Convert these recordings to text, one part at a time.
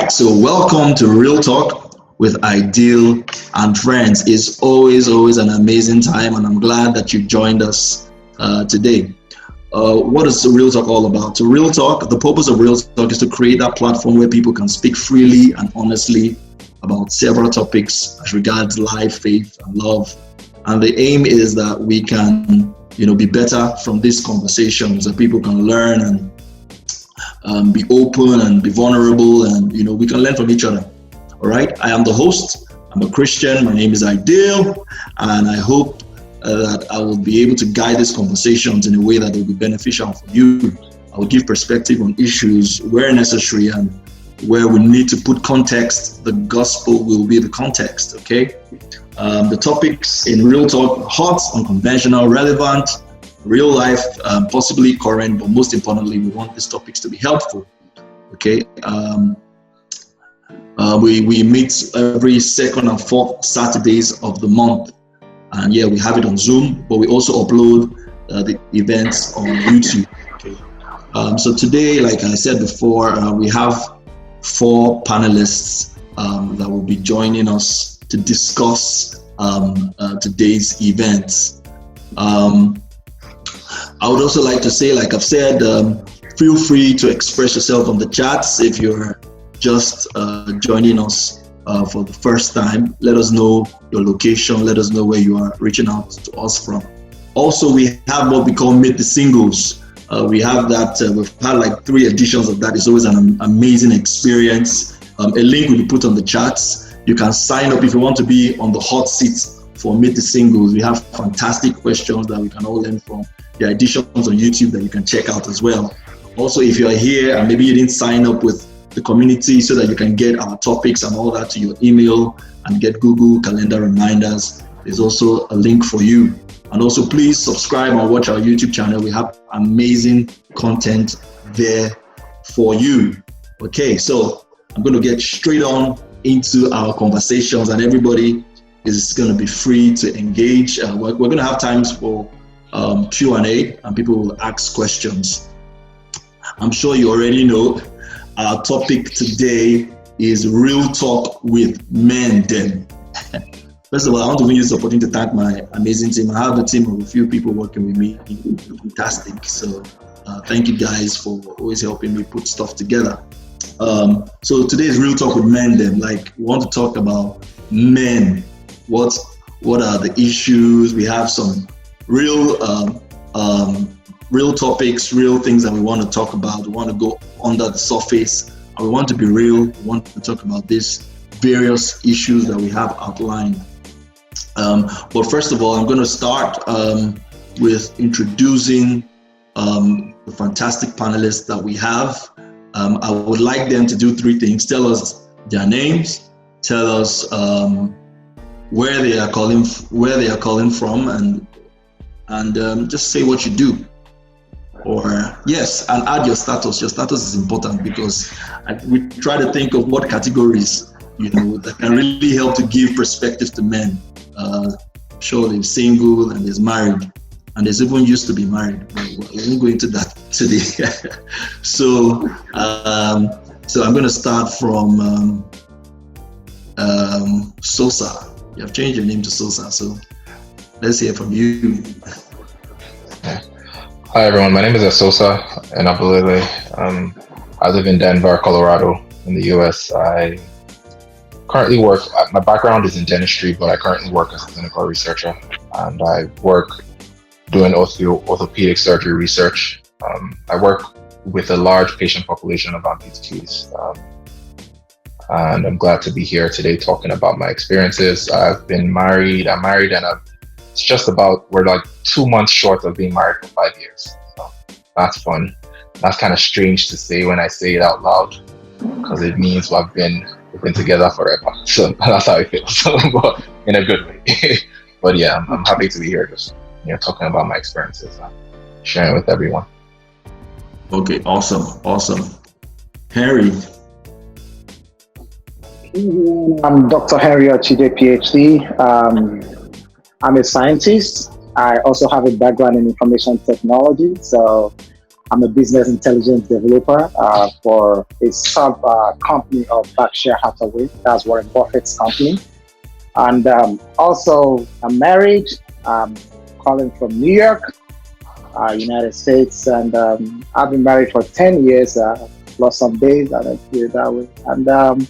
right, so welcome to Real Talk with iDeal and friends. It's always an amazing time, and I'm glad that you joined us today. What is Real Talk all about? So Real Talk, the purpose of Real Talk is to create that platform where people can speak freely and honestly about several topics as regards life, faith, and love. And the aim is that we can, be better from these conversations, that people can learn and be open and be vulnerable, and we can learn from each other. All right. I am the host. I'm a Christian. My name is iDeal, and I hope that I will be able to guide these conversations in a way that will be beneficial for you. I will give perspective on issues where necessary, and where we need to put context. The gospel will be the context. Okay. The topics in Real Talk: hot, unconventional, relevant, real life, possibly current, but most importantly, we want these topics to be helpful. Okay. We meet every second and fourth Saturdays of the month, and we have it on Zoom, but we also upload the events on YouTube. Okay. So today, like I said before, we have 4 panelists that will be joining us to discuss today's events. I would also like to say, like I've said, feel free to express yourself on the chats. If you're just joining us for the first time, let us know your location, let us know where you are reaching out to us from. Also, we have what we call Meet the Singles. We have that, we've had like 3 editions of that. It's always an amazing experience. A link will be put on the chats. You can sign up if you want to be on the hot seat for Meet the Singles. We have fantastic questions that we can all learn from. There are editions on YouTube that you can check out as well. Also, if you're here and maybe you didn't sign up with the community so that you can get our topics and all that to your email and get Google Calendar reminders, there's also a link for you. And also, please subscribe and watch our YouTube channel. We have amazing content there for you. Okay, so I'm going to get straight on into our conversations, and everybody is going to be free to engage. We're going to have times for Q&A, and people will ask questions. I'm sure you already know our topic today is Real Talk with Men Dem. First of all, I want to use this opportunity to thank my amazing team. I have a team of a few people working with me. Fantastic. So thank you guys for always helping me put stuff together. So today is Real Talk with Men Dem. Like, we want to talk about men. What are the issues? We have some real topics, real things that we want to talk about. We want to go under the surface, and we want to be real. We want to talk about these various issues that we have outlined. But first of all, I'm going to start with introducing the fantastic panelists that we have. I would like them to do 3 things. Tell us their names, tell us where they are calling from, and just say what you do. Or yes, and add your status. Your status is important because we try to think of what categories that can really help to give perspective to men. Sure, there's single and there's married, and there's even used to be married. But we won't go into that today. So I'm going to start from Sosa. You have changed your name to Sosa, so let's hear from you. Hi everyone, my name is Sosa Enabulele. I live in Denver, Colorado, in the US. I currently work, my background is in dentistry, but I currently work as a clinical researcher, and I work doing orthopedic surgery research. I work with a large patient population of amputees, and I'm glad to be here today talking about my experiences. I'm married, and it's just about, we're like 2 months short of being married for 5 years. So that's fun. That's kind of strange to say when I say it out loud, because it means we've been together forever. So that's how I feel. So, but in a good way. But yeah, I'm happy to be here, just talking about my experiences, sharing with everyone. Okay, awesome. Harry. I'm Dr. Harry Ochide, PhD. I'm a scientist. I also have a background in information technology, so I'm a business intelligence developer for a sub company of Berkshire Hathaway. That's Warren Buffett's company. And also, I'm married. I'm calling from New York, United States. And I've been married for 10 years, plus some days, I don't feel it that way. And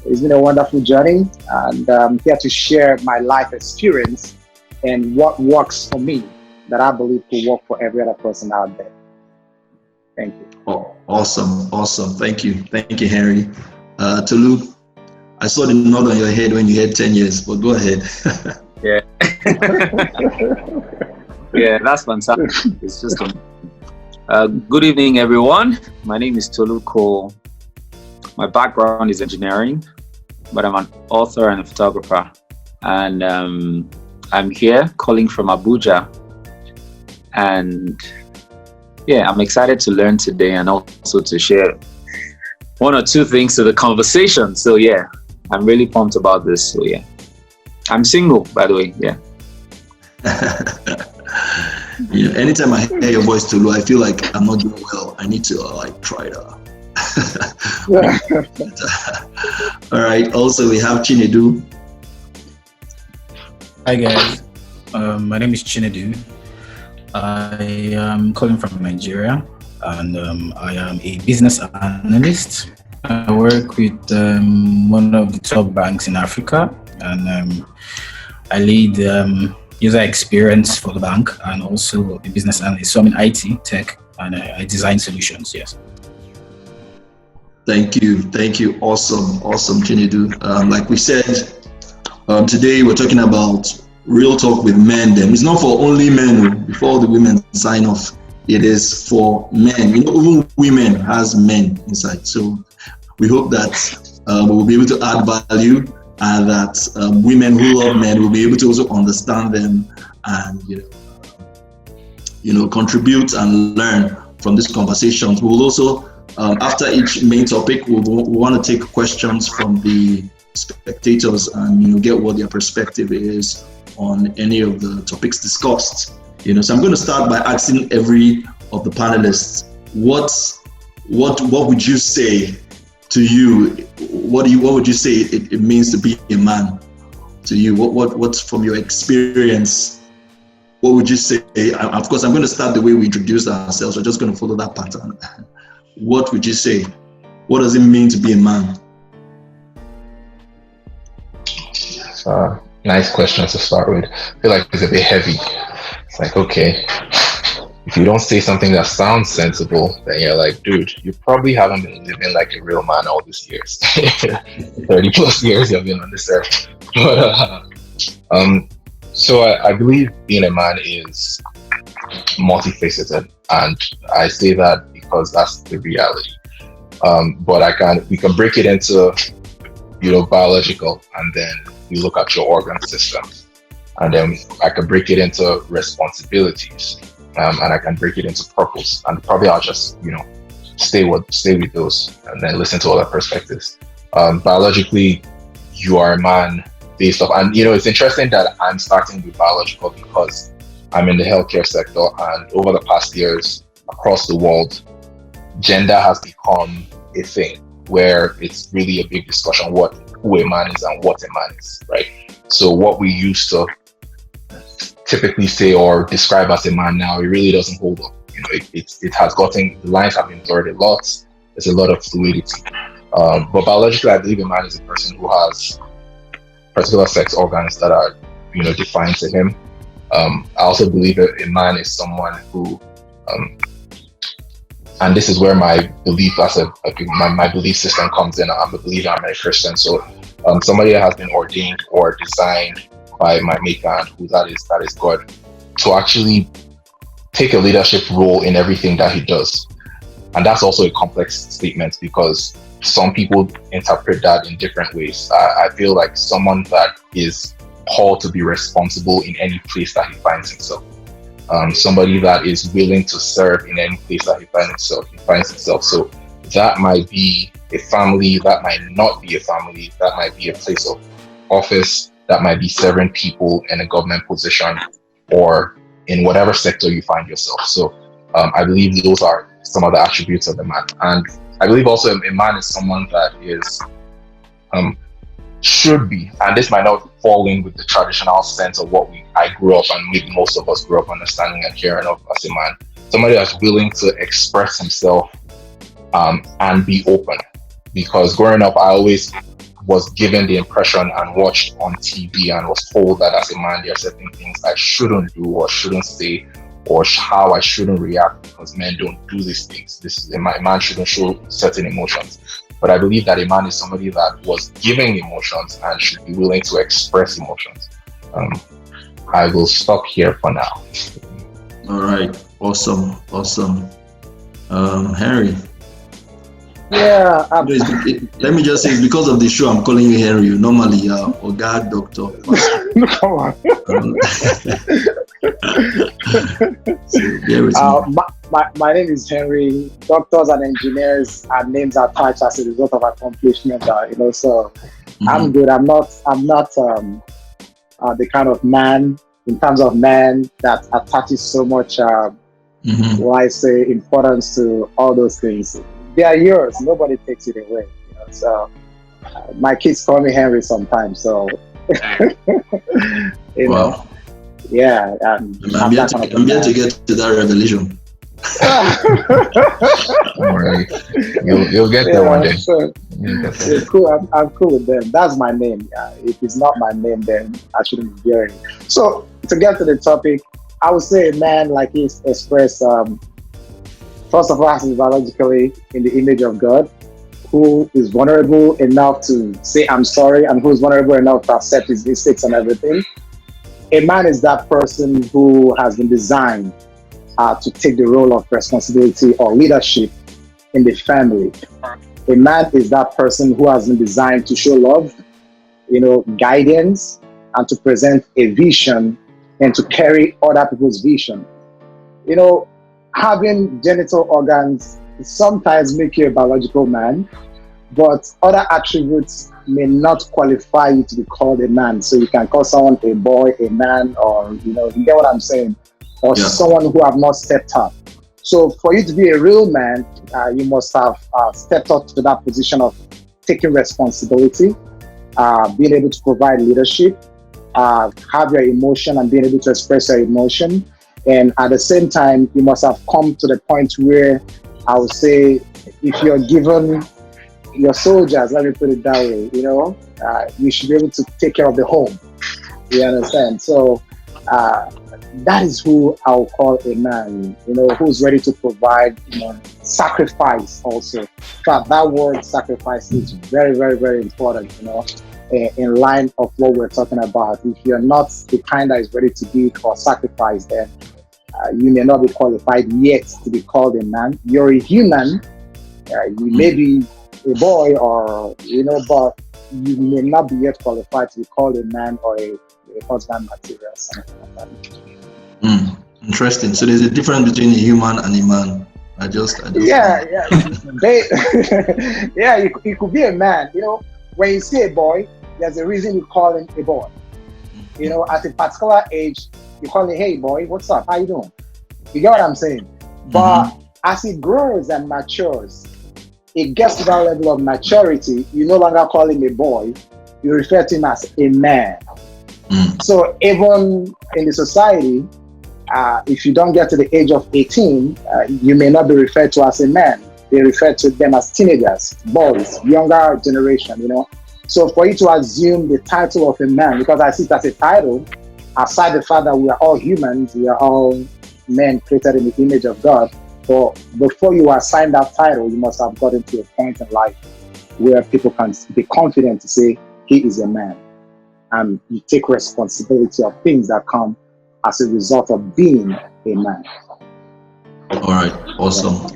it's been a wonderful journey. And I'm here to share my life experience and what works for me that I believe will work for every other person out there. Thank you. Oh, awesome. Thank you, Henry. Tolu, I saw the nod on your head when you had 10 years, but go ahead. Yeah. Yeah, that's fantastic. It's just good evening, everyone. My name is Tolu Cole. My background is engineering, but I'm an author and a photographer. And I'm here calling from Abuja. And yeah, I'm excited to learn today and also to share one or two things to the conversation. So yeah, I'm really pumped about this. So yeah, I'm single, by the way. Yeah. Yeah. Anytime I hear your voice, Tolu, I feel like I'm not doing well. I need to try it out. All right. Also, we have Chinedu. Hi guys, my name is Chinedu. I am calling from Nigeria, and I am a business analyst. I work with one of the top banks in Africa, and I lead user experience for the bank and also a business analyst. So I'm in IT, tech, and I design solutions, yes. Thank you. Awesome, Chinedu. Like we said, today we're talking about real talk with Men Dem. It's not for only men. Before the women sign off, it is for men. Even women has men inside. So we hope that we'll be able to add value, and that women who love men will be able to also understand them and contribute and learn from these conversations. We'll also after each main topic, we want to take questions from the spectators and get what their perspective is on any of the topics discussed. So I'm going to start by asking every of the panelists, what would you say to you? What would you say it means to be a man to you? What's from your experience? What would you say? Of course, I'm going to start the way we introduced ourselves. We're just going to follow that pattern. What would you say? What does it mean to be a man? Nice question to start with. I feel like it's a bit heavy. It's like, okay, if you don't say something that sounds sensible, then you're like, dude, you probably haven't been living like a real man all these years. 30 plus years you've been on this earth. But so I believe being a man is multifaceted, and I say that because that's the reality. But we can break it into biological, and then you look at your organ system, and then I can break it into responsibilities, and I can break it into purpose, and probably I'll just stay with those and then listen to other perspectives. Biologically, you are a man based off, and it's interesting that I'm starting with biological because I'm in the healthcare sector, and over the past years across the world, gender has become a thing where it's really a big discussion who a man is and what a man is, right? So what we used to typically say or describe as a man now, it really doesn't hold up. It has gotten, the lines have been blurred a lot. There's a lot of fluidity. But biologically, I believe a man is a person who has particular sex organs that are, defined to him. I also believe that a man is someone who, and this is where my belief my belief system comes in. I'm a believer, I'm a Christian. So somebody that has been ordained or designed by my maker, and who that is God, to actually take a leadership role in everything that he does. And that's also a complex statement because some people interpret that in different ways. I feel like someone that is called to be responsible in any place that he finds himself. Somebody that is willing to serve in any place that he finds himself. So that might be a family, that might not be a family, that might be a place of office, that might be serving people in a government position or in whatever sector you find yourself. So I believe those are some of the attributes of the man. And I believe also a man is someone that is should be, and this might not fall in with the traditional sense of what I grew up and maybe most of us grew up understanding and hearing of as a man. Somebody that's willing to express himself and be open. Because growing up, I always was given the impression and watched on TV and was told that as a man, there are certain things I shouldn't do or shouldn't say, or how I shouldn't react, because men don't do these things. A man shouldn't show certain emotions. But I believe that a man is somebody that was giving emotions and should be willing to express emotions. I will stop here for now. All right. Awesome. Henry. Yeah. Let me just say, it's because of the show, I'm calling you Henry. Normally, Oga, Doctor. Come on. My name is Henry. Doctors and engineers and names are attached as a result of accomplishment. So I'm good. I'm not the kind of man, in terms of man, that attaches so much importance to all those things. They are yours. Nobody takes it away. So my kids call me Henry sometimes. So Wow. Yeah. I'm yet to get to that revelation. Right. You'll get there one day. So, cool. I'm cool with them. That's my name. If it's not my name, then I shouldn't be hearing it. So to get to the topic, I would say a man like he's expressed, first of all, is biologically in the image of God, who is vulnerable enough to say I'm sorry, and who is vulnerable enough to accept his mistakes and everything. A man is that person who has been designed to take the role of responsibility or leadership in the family. A man is that person who has been designed to show love, guidance, and to present a vision and to carry other people's vision. Having genital organs sometimes make you a biological man, but other attributes may not qualify you to be called a man. So you can call someone a boy, a man, or you get what I'm saying, or someone who have not stepped up. So for you to be a real man, you must have stepped up to that position of taking responsibility, being able to provide leadership, have your emotion and being able to express your emotion. And at the same time, you must have come to the point where I would say, if you're given your soldiers, let me put it that way, you should be able to take care of the home. You understand? So that is who I'll call a man, who's ready to provide, sacrifice also. In fact, that word sacrifice is very, very, very important, in line of what we're talking about. If you're not the kind that is ready to give or sacrifice, then you may not be qualified yet to be called a man. You're a human. You may be a boy or, but you may not be yet qualified to be called a man or a husband material, something like that. Interesting. So there's a difference between a human and a man. I just yeah. It could be a man. When you see a boy, there's a reason you call him a boy. At a particular age, you call him, hey boy, what's up? How you doing? You get what I'm saying? But as he grows and matures, it gets to that level of maturity, you no longer call him a boy, you refer to him as a man. So even in the society, if you don't get to the age of 18, you may not be referred to as a man. They refer to them as teenagers, boys, younger generation, So for you to assume the title of a man, because I see it as a title, aside the fact that we are all humans, we are all men created in the image of God, but before you assign that title, you must have gotten to a point in life where people can be confident to say, he is a man. And you take responsibility of things that come as a result of being a man. All right, awesome.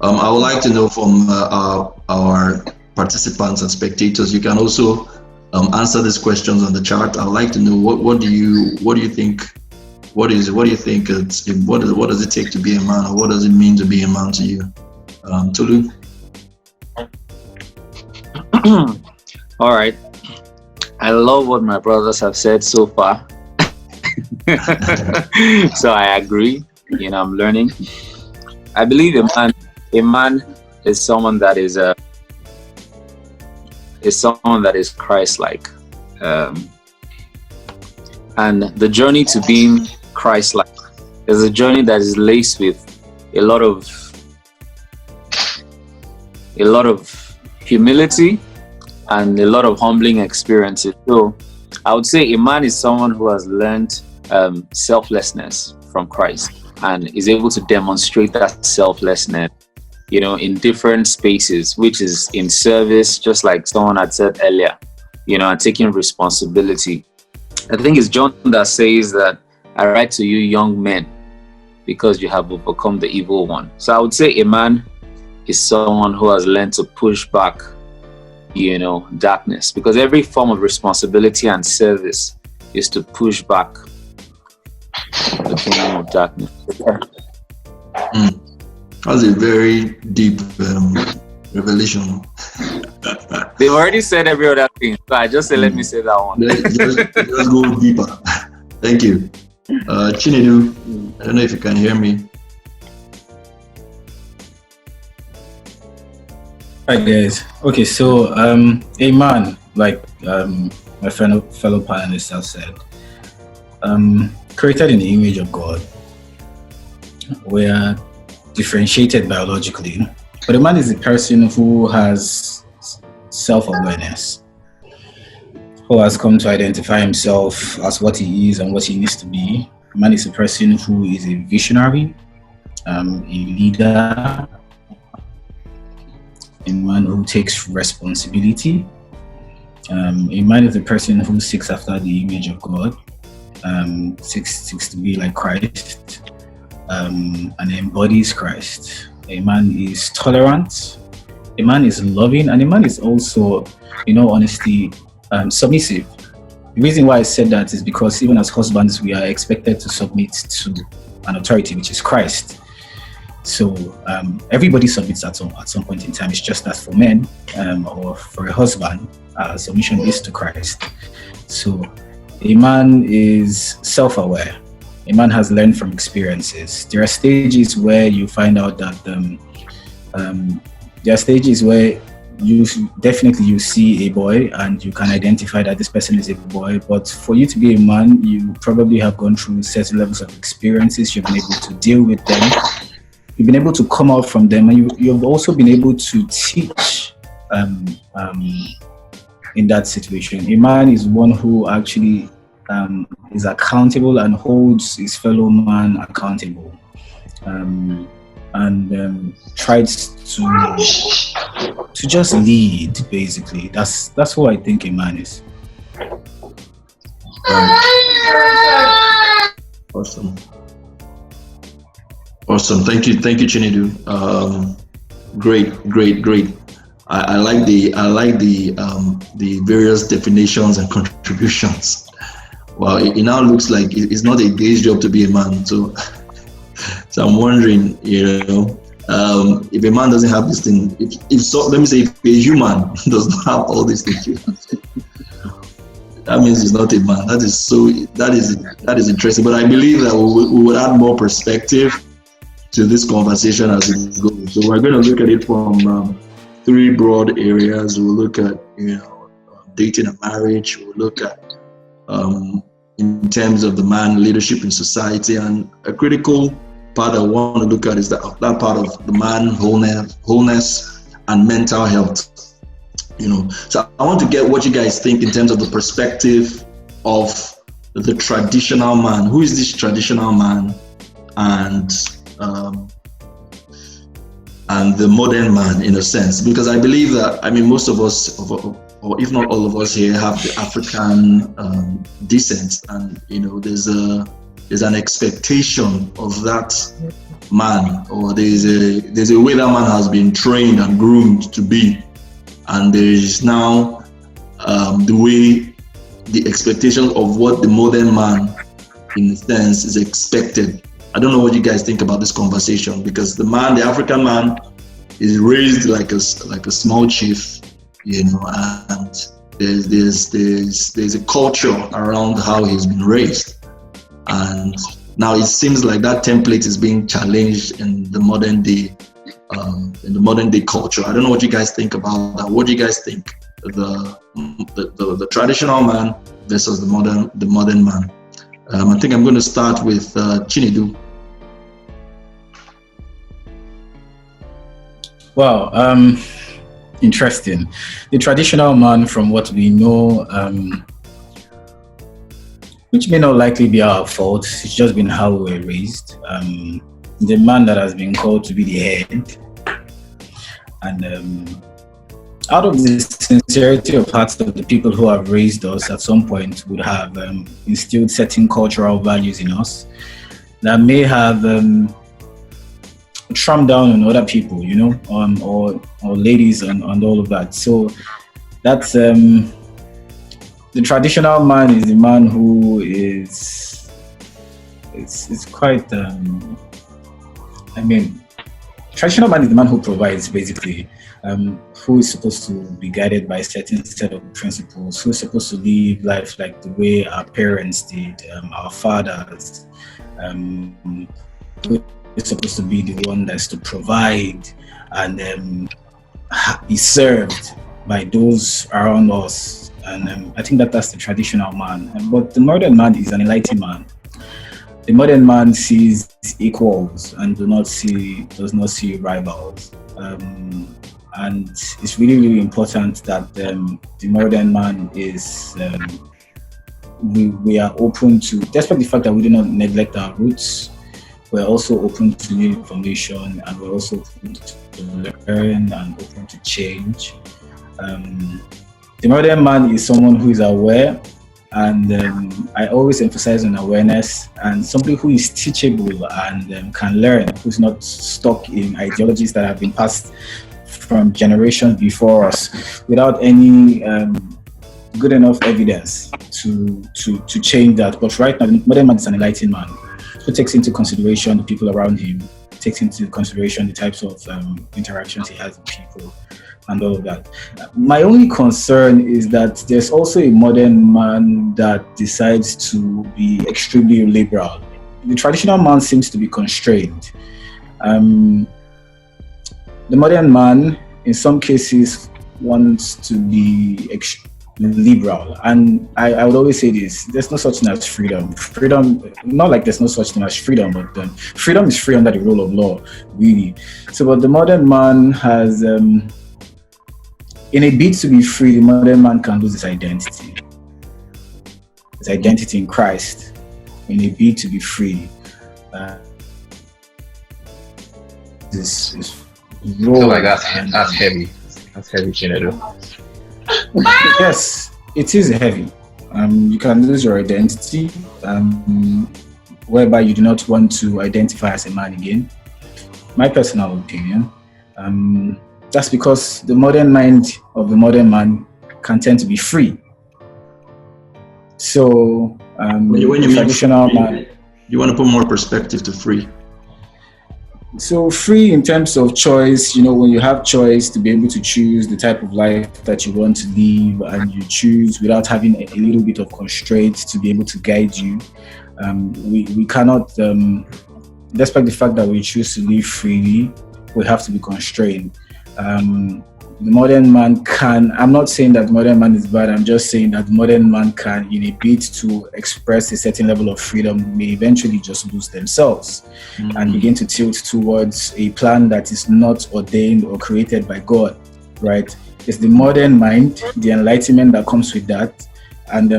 I would like to know from our participants and spectators. You can also answer these questions on the chat. I would like to know what do you think? What does it take to be a man, or what does it mean to be a man to you, Tolu? All right. I love what my brothers have said so far. So I agree. I'm learning. I believe a man is someone that is someone that is Christ-like, and the journey to being Christ-like is a journey that is laced with a lot of humility and a lot of humbling experiences. So I would say a man is someone who has learned selflessness from Christ and is able to demonstrate that selflessness, in different spaces, which is in service, just like someone had said earlier, and taking responsibility. I think it's John that says that I write to you young men because you have overcome the evil one. So I would say a man is someone who has learned to push back, darkness, because every form of responsibility and service is to push back the kingdom of darkness. That's a very deep revelation. They've already said every other thing, so I just said, let me say that one. Let's go deeper. Thank you. Chinedu, I don't know if you can hear me. Hi guys. Okay, so a man, like my fellow panelists have said, created in the image of God. We are differentiated biologically, but a man is a person who has self-awareness, who has come to identify himself as what he is and what he needs to be. A man is a person who is a visionary, a leader, a man who takes responsibility. A man is a person who seeks after the image of God, seeks to be like Christ, and embodies Christ. A man is tolerant, a man is loving, and a man is also, in all honesty, submissive. The reason why I said that is because even as husbands, we are expected to submit to an authority, which is Christ. So everybody submits at some point in time. It's just that for men or for a husband, submission is to Christ. So a man is self-aware. A man has learned from experiences. There are stages where you find out that there are stages where you see a boy and you can identify that this person is a boy. But for you to be a man, you probably have gone through certain levels of experiences. You've been able to deal with them. You've been able to come out from them, and you've also been able to teach in that situation. A man is one who actually is accountable and holds his fellow man accountable, and tries to just lead. Basically, that's what I think a man is. Awesome. Thank you, Chinedu. Great. I like the various definitions and contributions. Well, it now looks like it's not a day's job to be a man. So I'm wondering, if a man doesn't have this thing, let me say, if a human does not have all these things, that means he's not a man. That is interesting. But I believe that we would add more perspective to this conversation as it goes. So we're going to look at it from three broad areas. We'll look at dating and marriage. We'll look at in terms of the man leadership in society, and a critical part I want to look at is that part of the man wholeness and mental health. So I want to get what you guys think in terms of the perspective of the traditional man. Who is this traditional man, and the modern man, in a sense? Because I believe that, most of us, or if not all of us here, have the African descent, and there's an expectation of that man, or there's a way that man has been trained and groomed to be, and there is now the expectation of what the modern man, in a sense, is expected. I don't know what you guys think about this conversation, because the African man, is raised like a small chief, and there's a culture around how he's been raised, and Now it seems like that template is being challenged in the modern day culture. I don't know what you guys think about that. What do you guys think? The traditional man versus the modern man. I think I'm going to start with Chinedu. Wow, interesting. The traditional man, from what we know, which may not likely be our fault, it's just been how we were raised. The man that has been called to be the head. And out of the sincerity of hearts of the people who have raised us at some point would have instilled certain cultural values in us that may have tramp down on other people, you know, or ladies and all of that. So that's the traditional man is the man who is it's quite traditional man is the man who provides, basically, who is supposed to be guided by a certain set of principles, who is supposed to live life like the way our parents did, our fathers, who is supposed to be the one that's to provide and be served by those around us. And I think that's the traditional man. But the modern man is an enlightened man. The modern man sees equals and does not see rivals. And it's really, really important that the modern man is, we are open to, despite the fact that we do not neglect our roots, we're also open to new information, and we're also open to learn and open to change. The modern man is someone who is aware, and I always emphasize on awareness, and somebody who is teachable and can learn, who's not stuck in ideologies that have been passed from generations before us without any good enough evidence to change that. But right now, the modern man is an enlightened man who takes into consideration the people around him, takes into consideration the types of interactions he has with people, and all of that. My only concern is that there's also a modern man that decides to be extremely liberal. The traditional man seems to be constrained. The modern man, in some cases, wants to be liberal, and I would always say this: there's no such thing as freedom. Freedom, not like there's no such thing as freedom, but freedom is free under the rule of law, really. So, but the modern man has, in a bid to be free, the modern man can lose his identity in Christ. In a bid to be free, this I feel like that's heavy. That's heavy, Chinedu. Yes, it is heavy. You can lose your identity, whereby you do not want to identify as a man again. My personal opinion. That's because the modern mind of the modern man can tend to be free. So, when you traditional man, you want to put more perspective to free. So free in terms of choice, you know, when you have choice to be able to choose the type of life that you want to live, and you choose without having a little bit of constraints to be able to guide you. We cannot, despite the fact that we choose to live freely, we have to be constrained. The modern man can, I'm not saying that the modern man is bad, I'm just saying that the modern man can, in a bid to express a certain level of freedom, may eventually just lose themselves and begin to tilt towards a plan that is not ordained or created by God, right? It's the modern mind, the enlightenment that comes with that, and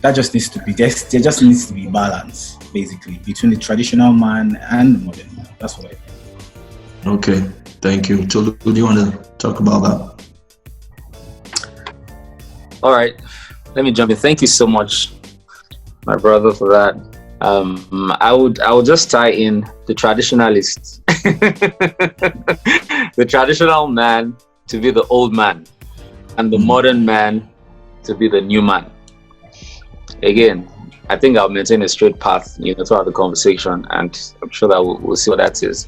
that just needs to be, there just needs to be balance, basically, between the traditional man and the modern man. That's what I think. Okay, thank you. Tolu, do you want to talk about that? All right, let me jump in. Thank you so much, my brother, for that. I would just tie in the traditionalist, the traditional man to be the old man, and the modern man to be the new man. Again, I think I'll maintain a straight path, throughout the conversation, and I'm sure that we'll see what that is.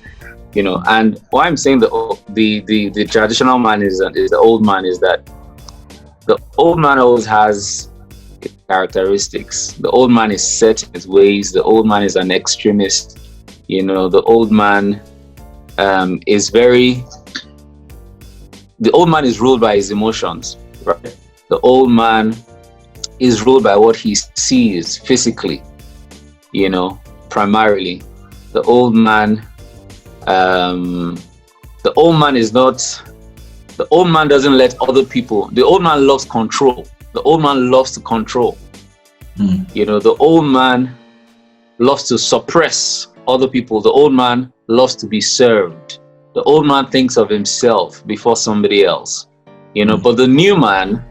And why I'm saying the traditional man is the old man is that the old man always has characteristics. The old man is set in his ways. The old man is an extremist. You know, the old man is ruled by his emotions, right? The old man is ruled by what he sees physically, you know, primarily. The old man doesn't let other people, the old man loves control. The old man loves to control. You know, the old man loves to suppress other people. The old man loves to be served. The old man thinks of himself before somebody else, you know. But the new man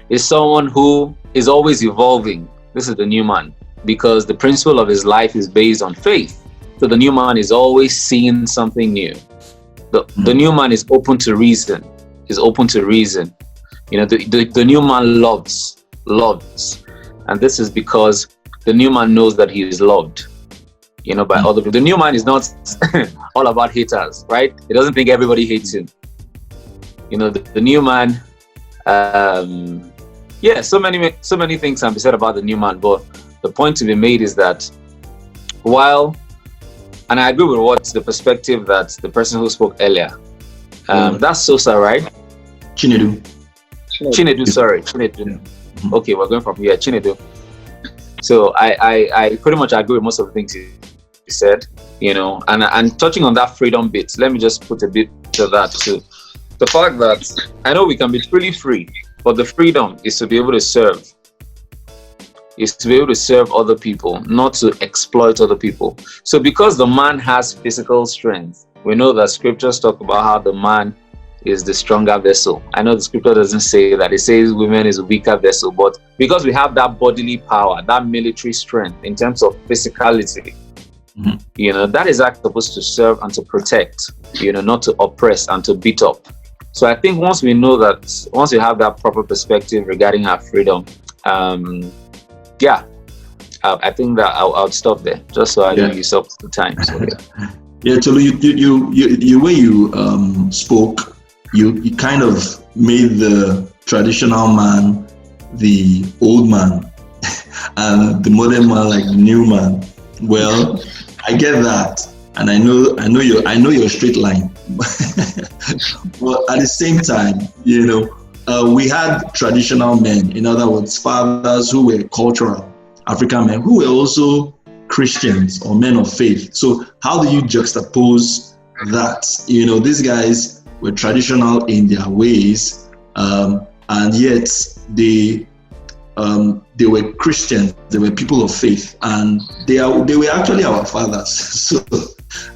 is someone who is always evolving. This is the new man, because the principle of his life is based on faith. So the new man is always seeing something new. The new man is open to reason. You know, the new man loves. And this is because the new man knows that he is loved, you know, by other people. The new man is not all about haters, right? He doesn't think everybody hates him. You know, the new man, so many things can be said about the new man, but the point to be made is that and I agree with what the perspective that the person who spoke earlier, that's Sosa, right? Chinedu. Okay, we're going from here. Chinedu. So I pretty much agree with most of the things he said, you know, and touching on that freedom bit, let me just put a bit to that too. The fact that I know we can be truly free, but the freedom is to be able to serve. Is to be able to serve other people, not to exploit other people. So because the man has physical strength, we know that scriptures talk about how the man is the stronger vessel. I know the scripture doesn't say that. It says women is a weaker vessel, but because we have that bodily power, that military strength in terms of physicality, you know, that is actually supposed to serve and to protect, you know, not to oppress and to beat up. So I think once we know that, once we have that proper perspective regarding our freedom, I think that I'll stop there, just so I don't use up the time. So, yeah, Tolu, you way you spoke, you kind of made the traditional man the old man, and the modern man like the new man. Well, I get that, and I know your straight line. But at the same time, you know, we had traditional men, in other words, fathers who were cultural African men, who were also Christians or men of faith. So how do you juxtapose that? You know, these guys were traditional in their ways, and yet they were Christians, they were people of faith, and they were actually our fathers.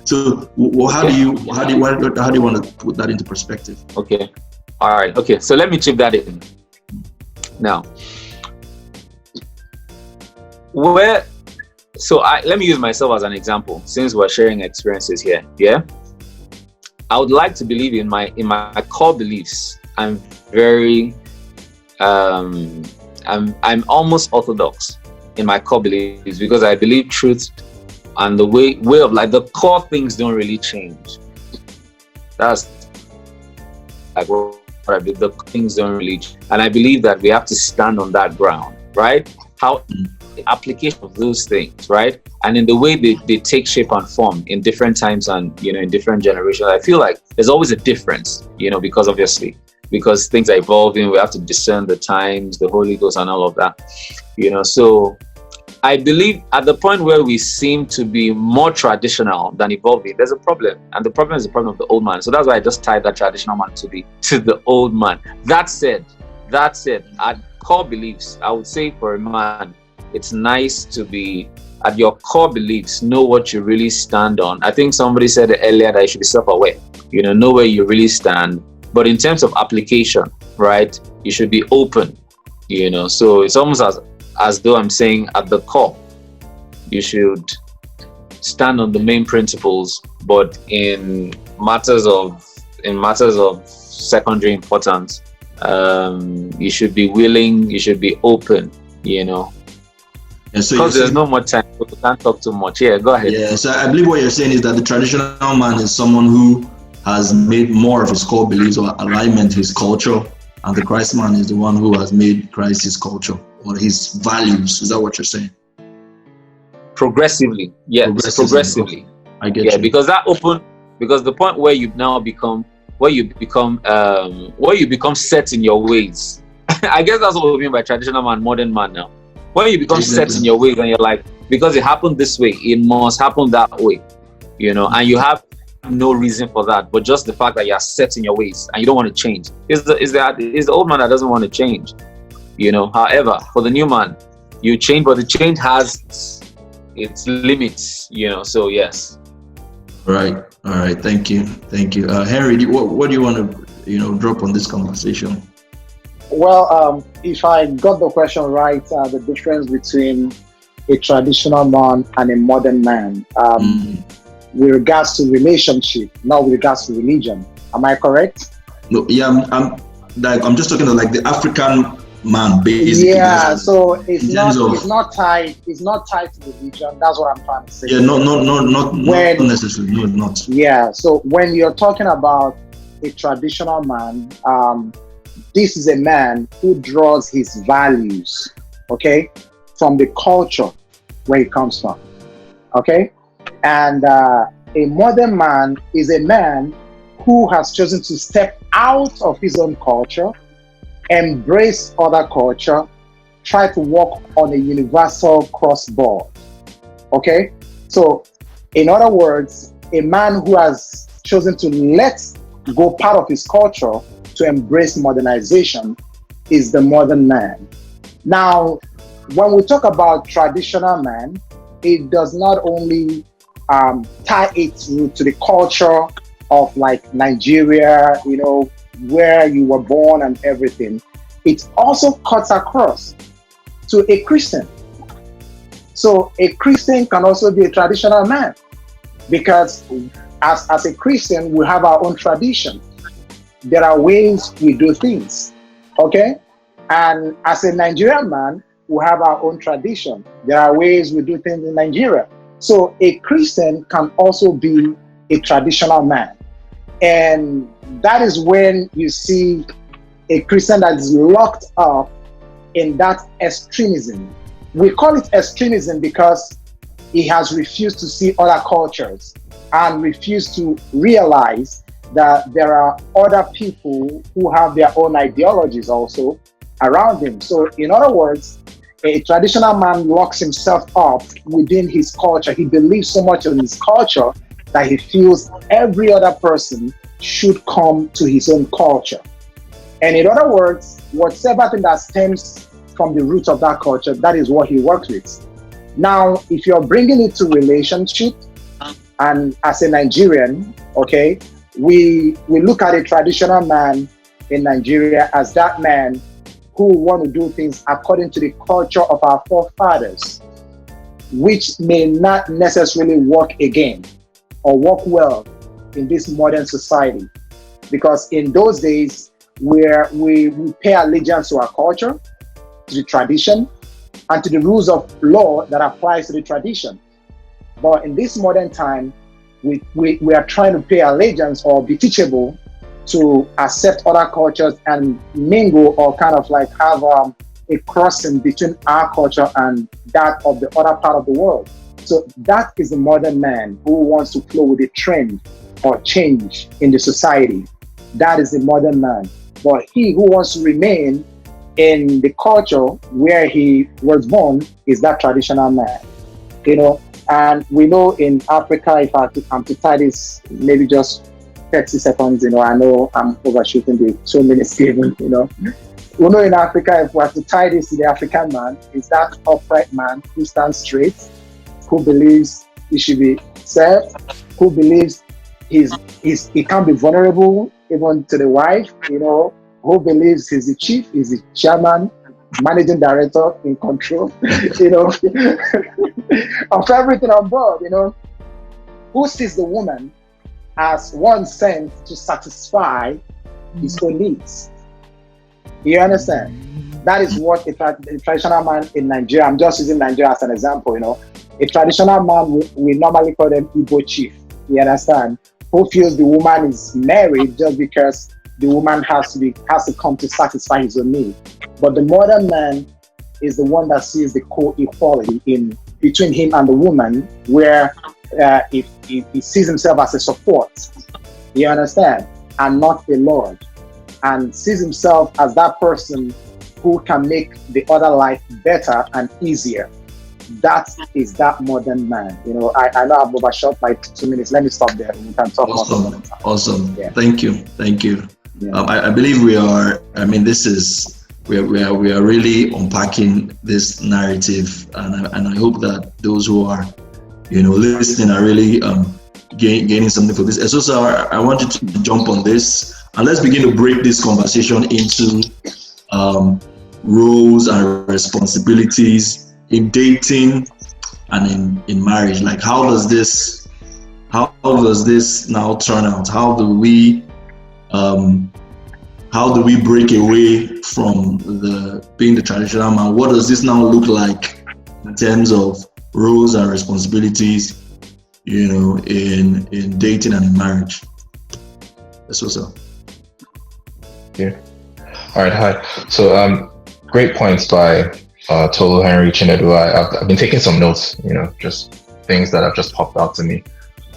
So how do you want to put that into perspective? Okay. All right. Okay. So let me chip that in. Now, let me use myself as an example, since we're sharing experiences here. Yeah. I would like to believe in my core beliefs. I'm very, I'm almost orthodox in my core beliefs, because I believe truth and the way of life, the core things don't really change. That's like what I believe, the things don't really change. And I believe that we have to stand on that ground, right? How the application of those things, right? And in the way they take shape and form in different times and, you know, in different generations, I feel like there's always a difference, you know, because things are evolving, we have to discern the times, the Holy Ghost and all of that, you know. So I believe at the point where we seem to be more traditional than evolving, there's a problem. And the problem is the problem of the old man. So that's why I just tied that traditional man to the old man. That said, at core beliefs, I would say for a man, it's nice to be at your core beliefs, know what you really stand on. I think somebody said earlier that you should be self-aware, you know where you really stand. But in terms of application, right, you should be open, you know. So it's almost as though I'm saying at the core, you should stand on the main principles, but in matters of secondary importance, you should be willing, you should be open, you know. Because so there's no more time, we can't talk too much. Yeah, go ahead. Yeah, so I believe what you're saying is that the traditional man is someone who has made more of his core beliefs or alignment to his culture and the Christ man is the one who has made Christ his culture or his values. Is that what you're saying? Progressively, yes, progressively. I get you. Because the point where you now become set in your ways. I guess that's what we mean by traditional man, modern man now. When you become set in your ways and you're like, because it happened this way, it must happen that way, and you have no reason for that, but just the fact that you're set in your ways and you don't want to change. Is the old man that doesn't want to change, However, for the new man, you change, but the change has its limits, so yes. All right. Thank you. Henry, what do you want to, drop on this conversation? Well, if I got the question right, the difference between a traditional man and a modern man, with regards to relationship, not with regards to religion. Am I correct? No, yeah, I'm just talking about like the African man, basically. Yeah, so it's not tied to religion. That's what I'm trying to say. Yeah, not necessarily. No, not. Yeah, so when you're talking about a traditional man, this is a man who draws his values, okay, from the culture where he comes from, okay? And a modern man is a man who has chosen to step out of his own culture, embrace other culture, try to walk on a universal cross-board, okay? So, in other words, a man who has chosen to let go part of his culture to embrace modernization is the modern man. Now, when we talk about traditional man, it does not only tie its root to the culture of like Nigeria, where you were born and everything. It also cuts across to a Christian. So a Christian can also be a traditional man, because as a Christian, we have our own tradition. There are ways we do things, okay? And as a Nigerian man, we have our own tradition. There are ways we do things in Nigeria. So a Christian can also be a traditional man. And that is when you see a Christian that is locked up in that extremism. We call it extremism because he has refused to see other cultures and refused to realize that there are other people who have their own ideologies also around him. So in other words, a traditional man locks himself up within his culture. He believes so much in his culture that he feels every other person should come to his own culture. And in other words, whatever thing that stems from the root of that culture, that is what he works with. Now, if you're bringing it to relationship, and as a Nigerian, okay, we look at a traditional man in Nigeria as that man who want to do things according to the culture of our forefathers, which may not necessarily work again or work well in this modern society. Because in those days, where we pay allegiance to our culture, to the tradition, and to the rules of law that applies to the tradition. But in this modern time, we are trying to pay allegiance or be teachable to accept other cultures and mingle or kind of like have a crossing between our culture and that of the other part of the world. So that is the modern man who wants to flow with the trend or change in the society. That is the modern man. But he who wants to remain in the culture where he was born is that traditional man. And we know in Africa, if I'm to tie this maybe just 30 seconds, I know I'm overshooting the 2 minutes given, We know in Africa, if we have to tie this to the African man, is that upright man who stands straight, who believes he should be served, who believes he can't be vulnerable even to the wife, who believes he's the chief, he's the chairman, managing director in control, of everything on board, who sees the woman as one sent to satisfy his own needs. You understand? That is what a traditional man in Nigeria, I'm just using Nigeria as an example, a traditional man, we normally call them Igbo chief, you understand? Who feels the woman is married just because the woman has to come to satisfy his own need. But the modern man is the one that sees the co-equality in between him and the woman, where he sees himself as a support. You understand? And not a lord, and sees himself as that person who can make the other life better and easier. That is that modern man. You know, I know I've overshot by 2 minutes. Let me stop there. We can talk more. Awesome. Yeah. Thank you. Yeah. I believe we are. I mean, we are really unpacking this narrative, and I hope that those who are, listening are really gaining something for this. So I want you to jump on this, and let's begin to break this conversation into roles and responsibilities in dating and in marriage. Like, how does this now turn out? How do we break away from being the traditional man? What does this now look like in terms of roles and responsibilities, in dating and in marriage? That's what's up. Yeah. All right. Hi. So, great points by Tolu, Henry, Chinedu. I've been taking some notes, just things that have just popped out to me.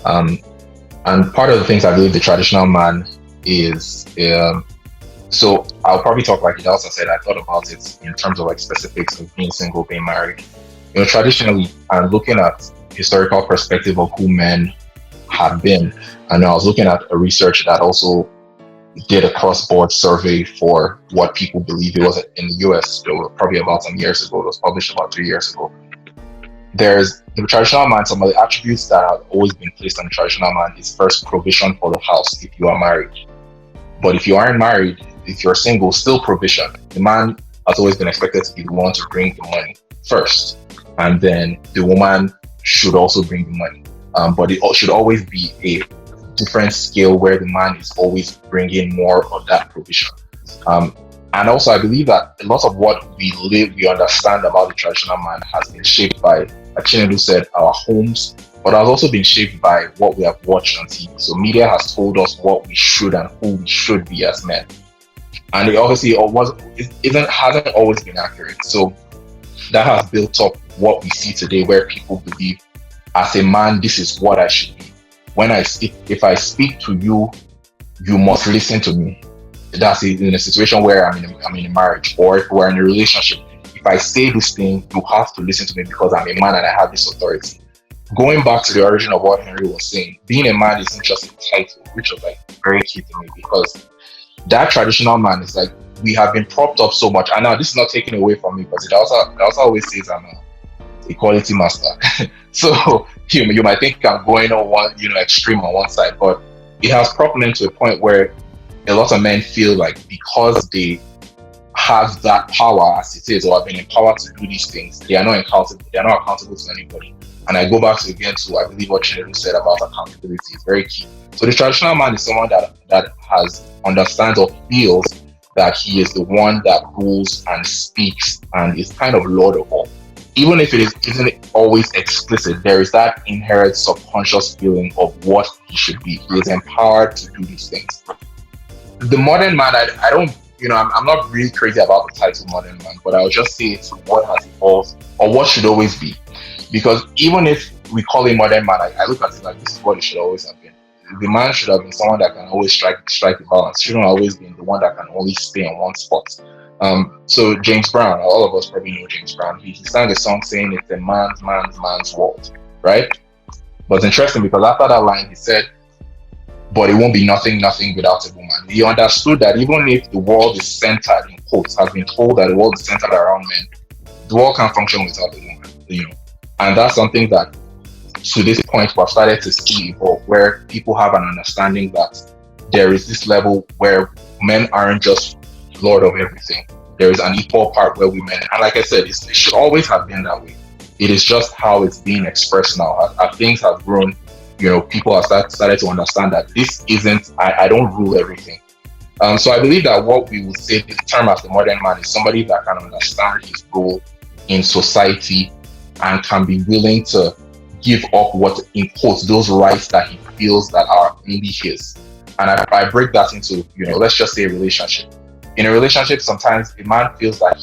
And part of the things I believe the traditional man is, so I'll probably talk like it also said, I thought about it in terms of like specifics of being single, being married. Traditionally, I'm looking at historical perspective of who men have been. And I was looking at a research that also did a cross-board survey for what people believe. It was in the US, probably about some years ago. It was published about 3 years ago. There's the traditional man. Some of the attributes that have always been placed on the traditional man is first, provision for the house if you are married. But if you aren't married, if you're single, still provision. The man has always been expected to be the one to bring the money first, and then the woman should also bring the money. But it should always be a different scale where the man is always bringing more of that provision. And also, I believe that a lot of what we understand about the traditional man has been shaped by, like Chinedu said, our homes, but has also been shaped by what we have watched on TV. So media has told us what we should and who we should be as men. And it obviously hasn't always been accurate. So that has built up what we see today, where people believe, as a man, this is what I should be. If I speak to you, you must listen to me. That's in a situation where I'm in a marriage, or if we're in a relationship. If I say this thing, you have to listen to me because I'm a man and I have this authority. Going back to the origin of what Henry was saying, being a man isn't just a title, which was like very key to me, because that traditional man is like, we have been propped up so much. And now this is not taken away from me, because it also always says I'm a equality master. So you might think I'm going on one, extreme on one side, but it has propped men to a point where a lot of men feel like because they have that power as it is, or have been empowered to do these things, they are not accountable to anybody. And I go back to I believe what Chinedu said about accountability is very key. So the traditional man is someone that understands or feels that he is the one that rules and speaks and is kind of lord of all. Even if it isn't always explicit, there is that inherent subconscious feeling of what he should be. He is empowered to do these things. The modern man, I don't, I'm not really crazy about the title modern man, but I'll just say it's what has evolved or what should always be. Because even if we call him modern man, I look at it like this is what it should always have been. The man should have been someone that can always strike the balance. Shouldn't always be the one that can only stay on one spot. So James Brown, all of us probably know James Brown. He sang a song saying it's a man's world, right? But it's interesting because after that line he said, but it won't be nothing without a woman. He understood that even if the world is centered, in quotes, has been told that the world is centered around men, the world can't function without a woman, And that's something that to this point we've started to see evolve, where people have an understanding that there is this level where men aren't just lord of everything. There is an equal part where women, and like I said, it should always have been that way. It is just how it's being expressed now. As things have grown, people have started to understand that this isn't, I don't rule everything. So I believe that what we would say the term as the modern man is somebody that can understand his role in society and can be willing to give up what, in quotes, those rights that he feels that are only his. And I break that into, let's just say a relationship. In a relationship, sometimes a man feels that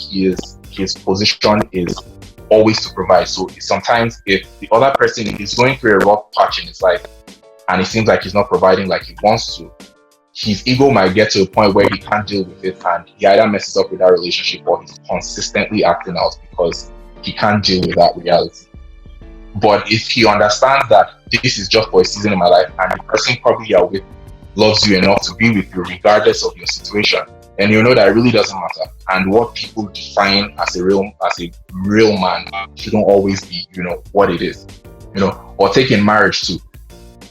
his position is always to provide. So sometimes if the other person is going through a rough patch in his life and it seems like he's not providing like he wants to, his ego might get to a point where he can't deal with it, and he either messes up with that relationship or he's consistently acting out because he can't deal with that reality. But if he understands that this is just for a season in my life and the person probably you're with loves you enough to be with you regardless of your situation, then you know that it really doesn't matter. And what people define as a real man shouldn't always be, what it is. Or taking marriage too.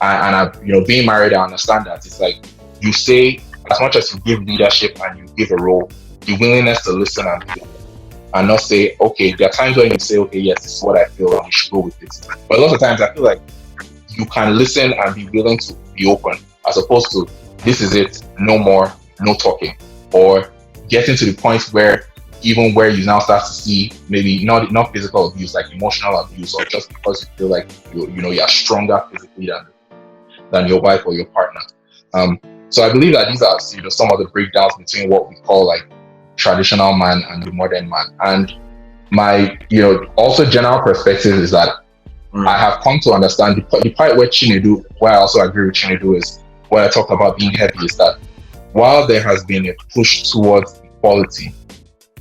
And being married, I understand that. It's like you say, as much as you give leadership and you give a role, the willingness to listen and not say, okay, there are times when you say, okay, yes, this is what I feel and we should go with this. But a lot of times I feel like you can listen and be willing to be open, as opposed to this is it, no more, no talking. Or getting to the point where you now start to see maybe not physical abuse, like emotional abuse, or just because you feel like you're stronger physically than your wife or your partner. So I believe that these are some of the breakdowns between what we call like traditional man and the modern man. And my also general perspective is that I have come to understand the part where Chinedu, where I also agree with Chinedu, is where I talked about being heavy, is that while there has been a push towards equality,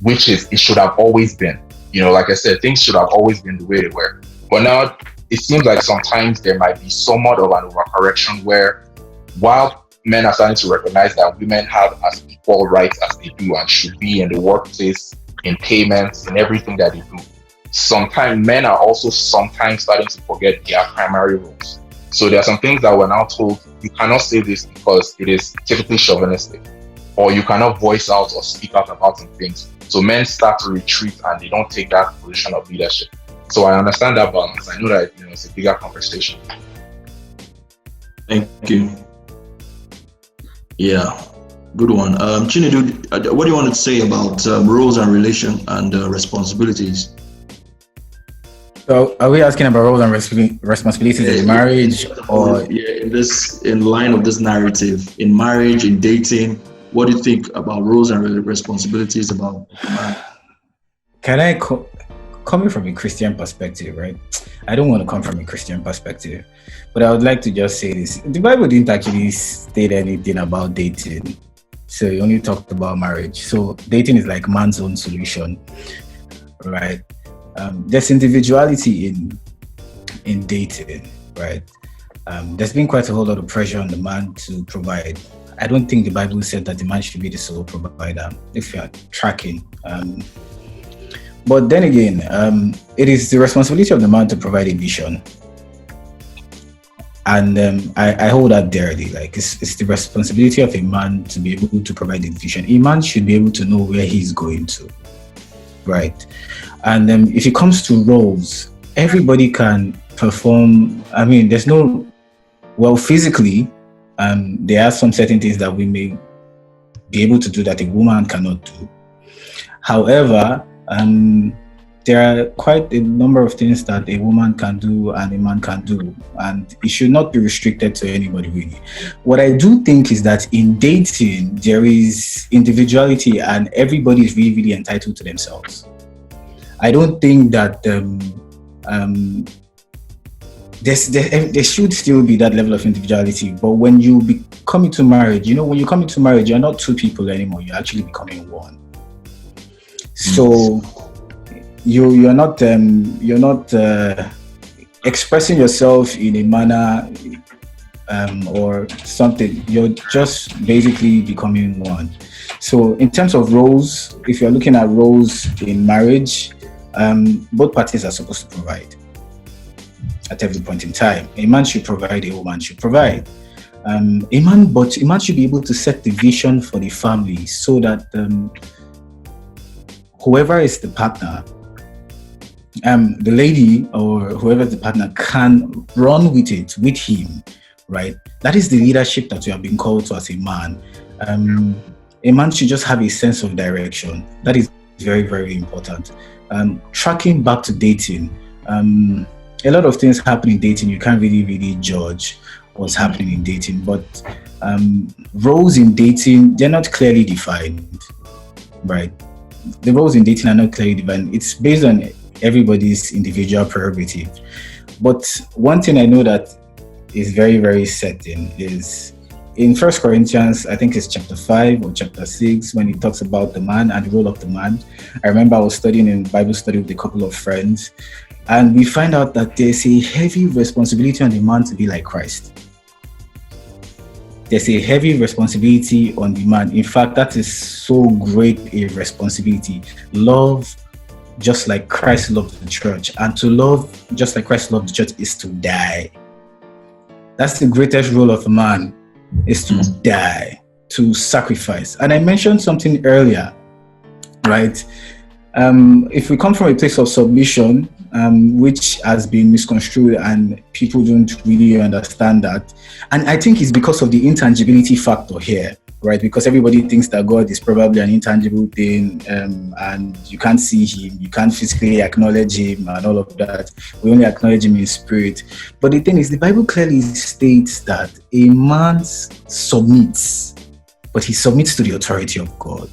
which it should have always been, like I said, things should have always been the way they were. But now it seems like sometimes there might be somewhat of an overcorrection where while men are starting to recognize that women have as equal rights as they do and should be in the workplace, in payments, in everything that they do, sometimes men are also sometimes starting to forget their primary roles. So there are some things that we're now told, you cannot say this because it is typically chauvinistic, or you cannot voice out or speak out about some things. So men start to retreat and they don't take that position of leadership. So I understand that balance. I know that it's a bigger conversation. Thank you. Yeah, good one. Chinedu, what do you want to say about roles and relation and responsibilities? So, are we asking about roles and responsibilities in marriage, or in line of this narrative in marriage, in dating? What do you think about roles and responsibilities about man? Can I coming from a Christian perspective, right? I don't want to come from a Christian perspective, but I would like to just say this: the Bible didn't actually state anything about dating, so it only talked about marriage. So dating is like man's own solution, right? There's individuality in dating, right? There's been quite a whole lot of pressure on the man to provide. I don't think the Bible said that the man should be the sole provider, if you are tracking. But then again, it is the responsibility of the man to provide a vision. And I hold that dearly. Like it's the responsibility of a man to be able to provide a vision. A man should be able to know where he's going to, right? And if it comes to roles, everybody can perform. I mean, physically, there are some certain things that we may be able to do that a woman cannot do. However, there are quite a number of things that a woman can do and a man can do, and it should not be restricted to anybody really. What I do think is that in dating, there is individuality and everybody is really, really entitled to themselves. I don't think that there should still be that level of individuality, but when you come into marriage, you're not two people anymore, you're actually becoming one. So you're not expressing yourself in a manner or something. You're just basically becoming one. So in terms of roles, if you're looking at roles in marriage, both parties are supposed to provide at every point in time. A man should provide, a woman should provide. A man should be able to set the vision for the family so that whoever is the partner, the lady or whoever is the partner can run with it with him, right? That is the leadership that you have been called to as a man. A man should just have a sense of direction. That is very, very important. Tracking back to dating, a lot of things happen in dating. You can't really judge what's happening in dating, but roles in dating, they're not clearly defined, right? The roles in dating are not clearly defined. It's based on everybody's individual prerogative. But one thing I know that is very certain is in 1 Corinthians, I think it's chapter 5 or chapter 6, when it talks about the man and the role of the man. I remember I was studying in Bible study with a couple of friends, and we find out that there's a heavy responsibility on the man to be like Christ. There's a heavy responsibility on the man. In fact, that is so great a responsibility. Love just like Christ loved the church. And to love just like Christ loved the church is to die. That's the greatest role of a man, is to die, to sacrifice. And I mentioned something earlier, right? If we come from a place of submission, which has been misconstrued and people don't really understand that. And I think it's because of the intangibility factor here, right? Because everybody thinks that God is probably an intangible thing, and you can't see him, you can't physically acknowledge him and all of that. We only acknowledge him in spirit. But the thing is, the Bible clearly states that a man submits, but he submits to the authority of God.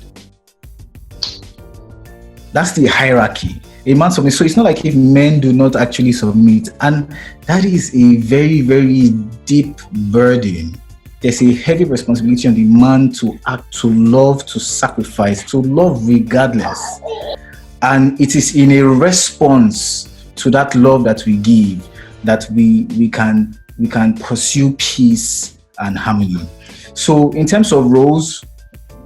That's the hierarchy. A man submits. So it's not like if men do not actually submit. And that is a very deep burden. There's a heavy responsibility on the man to act, to love, to sacrifice, to love regardless. And it is in a response to that love that we give that we can pursue peace and harmony. So in terms of roles,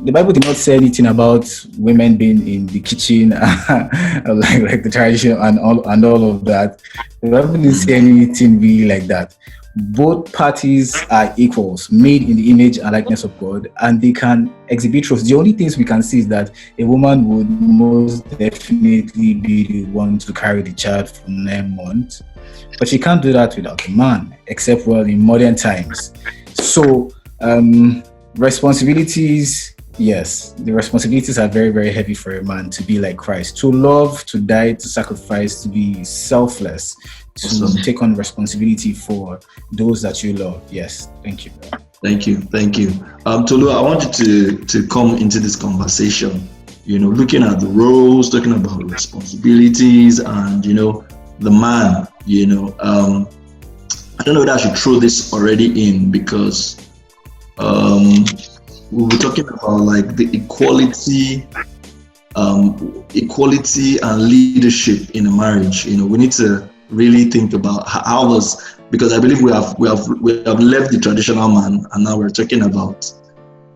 the Bible did not say anything about women being in the kitchen, like the tradition and all of that. The Bible didn't say anything really like that. Both parties are equals, made in the image and likeness of God, and they can exhibit roles. The only things we can see is that a woman would most definitely be the one to carry the child for 9 months, but she can't do that without a man, except well in modern times. So responsibilities. Yes, the responsibilities are very heavy for a man to be like Christ, to love, to die, to sacrifice, to be selfless, to take on responsibility for those that you love. Yes, thank you. Thank you. Tolu, I want you to come into this conversation, looking at the roles, talking about responsibilities and, the man, I don't know whether I should throw this already in because we were talking about like the equality and leadership in a marriage. We need to really think about because I believe we have left the traditional man and now we're talking about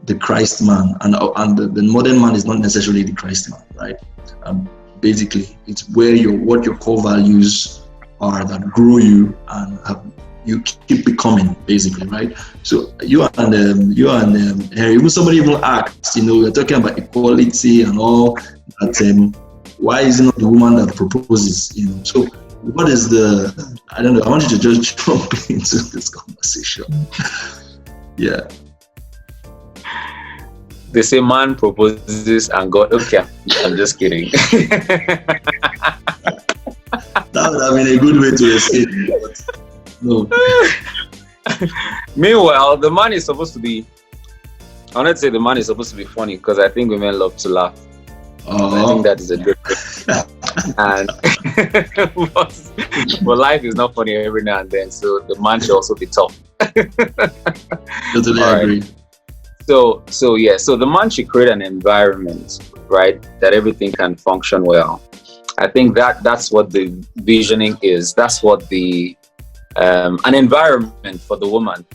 the Christ man, and the modern man is not necessarily the Christ man, right? Basically, it's what your core values are that grow you and you keep becoming, basically, right? So you and Harry, even somebody even asked, we're talking about equality and all that. Why is it not the woman that proposes? So what is I don't know. I want you to just jump into this conversation. Yeah. They say man proposes and God. Okay, I'm just kidding. That would have been a good way to escape. No. Meanwhile, the man is supposed to be. I want to say the man is supposed to be funny because I think women love to laugh. I think that is a good thing. And but life is not funny every now and then, so the man should also be tough. Totally agree. So the man should create an environment, right, that everything can function well. I think that's what the visioning is. That's what the an environment for the woman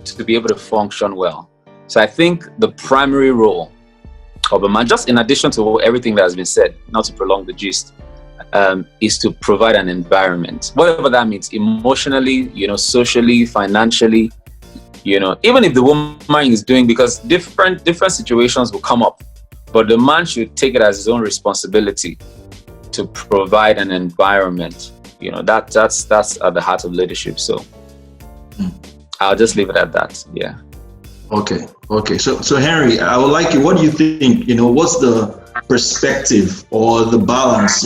to be able to function well. So I think the primary role of a man, just in addition to everything that has been said, not to prolong the gist, is to provide an environment, whatever that means, emotionally, socially, financially, even if the woman is doing, because different situations will come up, but the man should take it as his own responsibility to provide an environment. That's at the heart of leadership. So I'll just leave it at that. Yeah. Okay. So Henry, I would like you. What do you think? What's the perspective or the balance?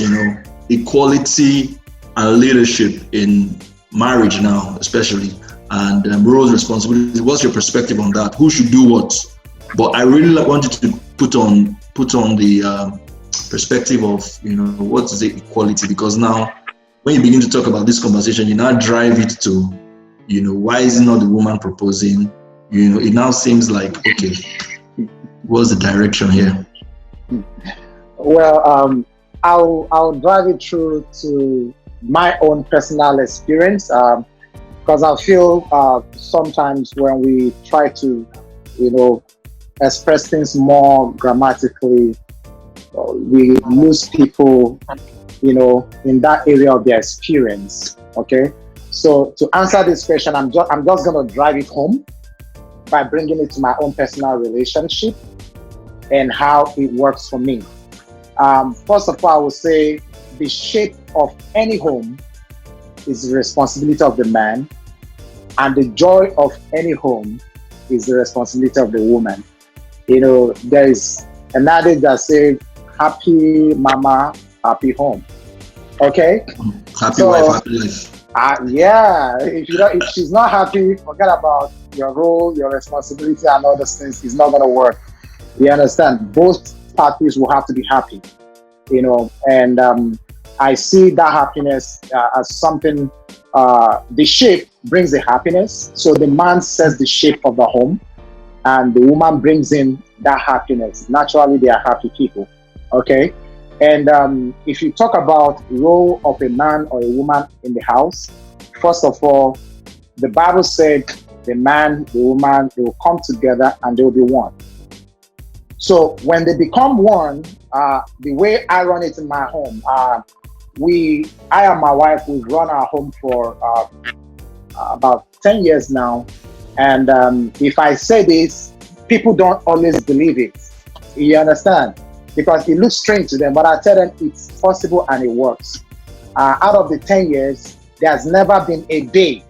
Equality and leadership in marriage now, especially, and roles, responsibilities. What's your perspective on that? Who should do what? But I really wanted to put on the perspective of, you know, what is the equality? Because now, when you begin to talk about this conversation, you now drive it to, you know, why is it not the woman proposing? You know, it now seems like, okay, what's the direction here? Well, I'll drive it through to my own personal experience, because I feel sometimes when we try to, you know, express things more grammatically, we lose people, you know, in that area of their experience. Okay, so to answer this question, I'm just going to drive it home by bringing it to my own personal relationship and how it works for me. First of all, I would say the shape of any home is the responsibility of the man, and the joy of any home is the responsibility of the woman. You know, there is an adage that says, happy mama, happy home. Okay? Happy wife, happy life. Yeah, if she's not happy, forget about your role, your responsibility, and all those things. It's not going to work. You understand? Both parties will have to be happy, you know, and I see that happiness as something, the shape brings the happiness. So the man sets the shape of the home, and the woman brings in that happiness. Naturally, they are happy people, okay? And if you talk about role of a man or a woman in the house, first of all, the Bible said the man, the woman, they will come together and they will be one. So when they become one, the way I run it in my home, I and my wife, we've run our home for about 10 years now. And if I say this, people don't always believe it. You understand? Because it looks strange to them, but I tell them it's possible and it works. Out of the 10 years, there's never been a day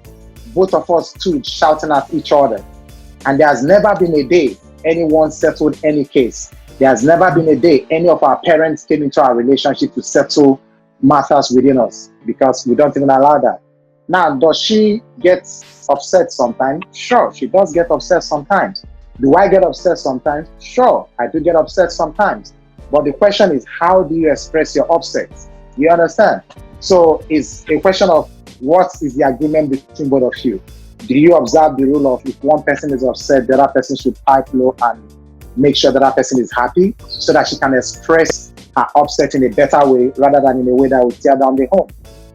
both of us stood shouting at each other. And there's never been a day anyone settled any case. There's never been a day any of our parents came into our relationship to settle matters within us, because we don't even allow that. Now, does she get upset sometimes? Sure, she does get upset sometimes. Do I get upset sometimes? Sure, I do get upset sometimes. But the question is, how do you express your upset? You understand? So it's a question of what is the agreement between both of you. Do you observe the rule of if one person is upset, the other person should pipe low and make sure that that person is happy so that she can express her upset in a better way rather than in a way that will tear down the home.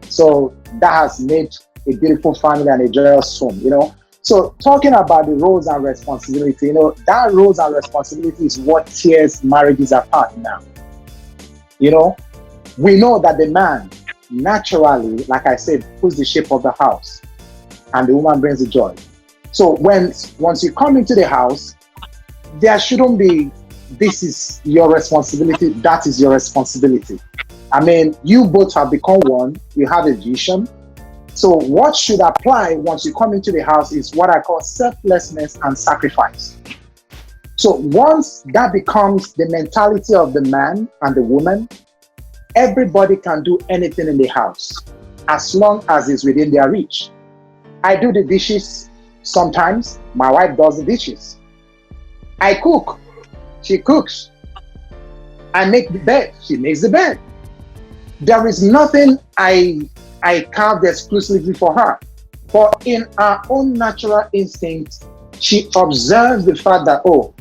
So that has made a beautiful family and a joyous home, you know. So talking about the roles and responsibility, you know, that roles and responsibility is what tears marriages apart now. You know, we know that the man naturally, like I said, puts the shape of the house and the woman brings the joy. So once you come into the house, there shouldn't be, this is your responsibility, that is your responsibility. I mean, you both have become one, you have a vision. So what should apply once you come into the house is what I call selflessness and sacrifice. So once that becomes the mentality of the man and the woman, everybody can do anything in the house as long as it's within their reach. I do the dishes sometimes, my wife does the dishes. I cook, she cooks. I make the bed, she makes the bed. There is nothing I carved exclusively for her. But in her own natural instinct, she observes the fact that, oh,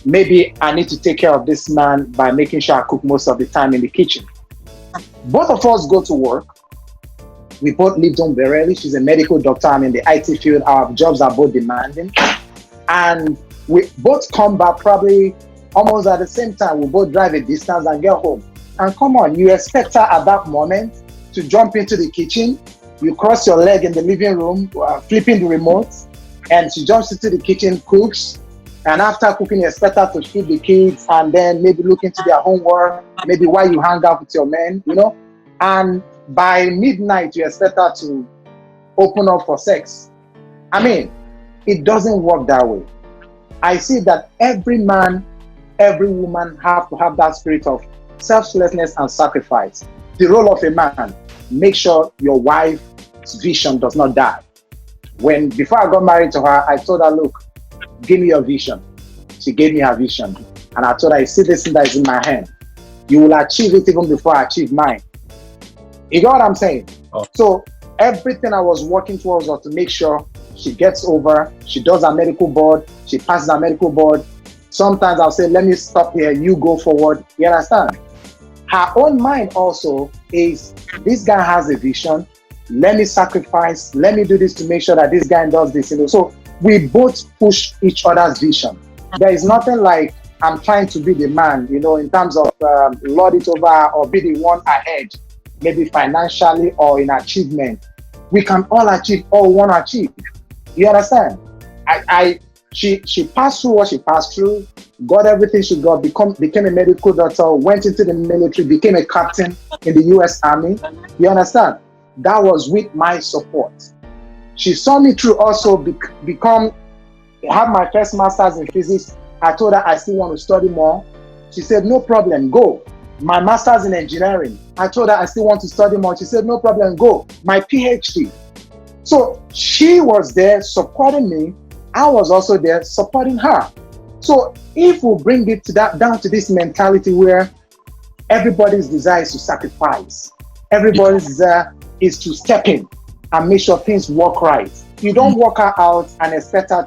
maybe I need to take care of this man by making sure I cook most of the time in the kitchen. Both of us go to work. We both live home very early. She's a medical doctor. I'm in the IT field. Our jobs are both demanding. And we both come back probably almost at the same time. We both drive a distance and get home. And come on, you expect her at that moment to jump into the kitchen. You cross your leg in the living room, flipping the remote, and she jumps into the kitchen, cooks. And after cooking, you expect her to feed the kids and then maybe look into their homework, maybe while you hang out with your men, you know. And by midnight, you expect her to open up for sex. I mean, it doesn't work that way. I see that every man, every woman have to have that spirit of selflessness and sacrifice. The role of a man, make sure your wife's vision does not die. Before I got married to her, I told her, look, give me your vision. She gave me her vision. And I told her, you see this thing that is in my hand, you will achieve it even before I achieve mine. You know what I'm saying? Oh. So everything I was working towards was to make sure she gets over, she does her medical board, she passes her medical board. Sometimes I'll say, let me stop here, you go forward. You understand? Her own mind also is, this guy has a vision, let me sacrifice, let me do this to make sure that this guy does this. So we both push each other's vision. There is nothing like I'm trying to be the man, in terms of lord it over or be the one ahead, maybe financially or in achievement. We can all achieve all we want to achieve. You understand? She passed through what she passed through, got everything she got, became a medical doctor, went into the military, became a captain in the US Army. You understand? That was with my support. She saw me through also have my first master's in physics. I told her I still want to study more. She said, no problem, go. My master's in engineering. I told her I still want to study more. She said, no problem, go. My PhD. So she was there supporting me. I was also there supporting her. So if we bring it down to this mentality where everybody's desire is to sacrifice, everybody's desire is to step in and make sure things work right. You don't work her out and expect her,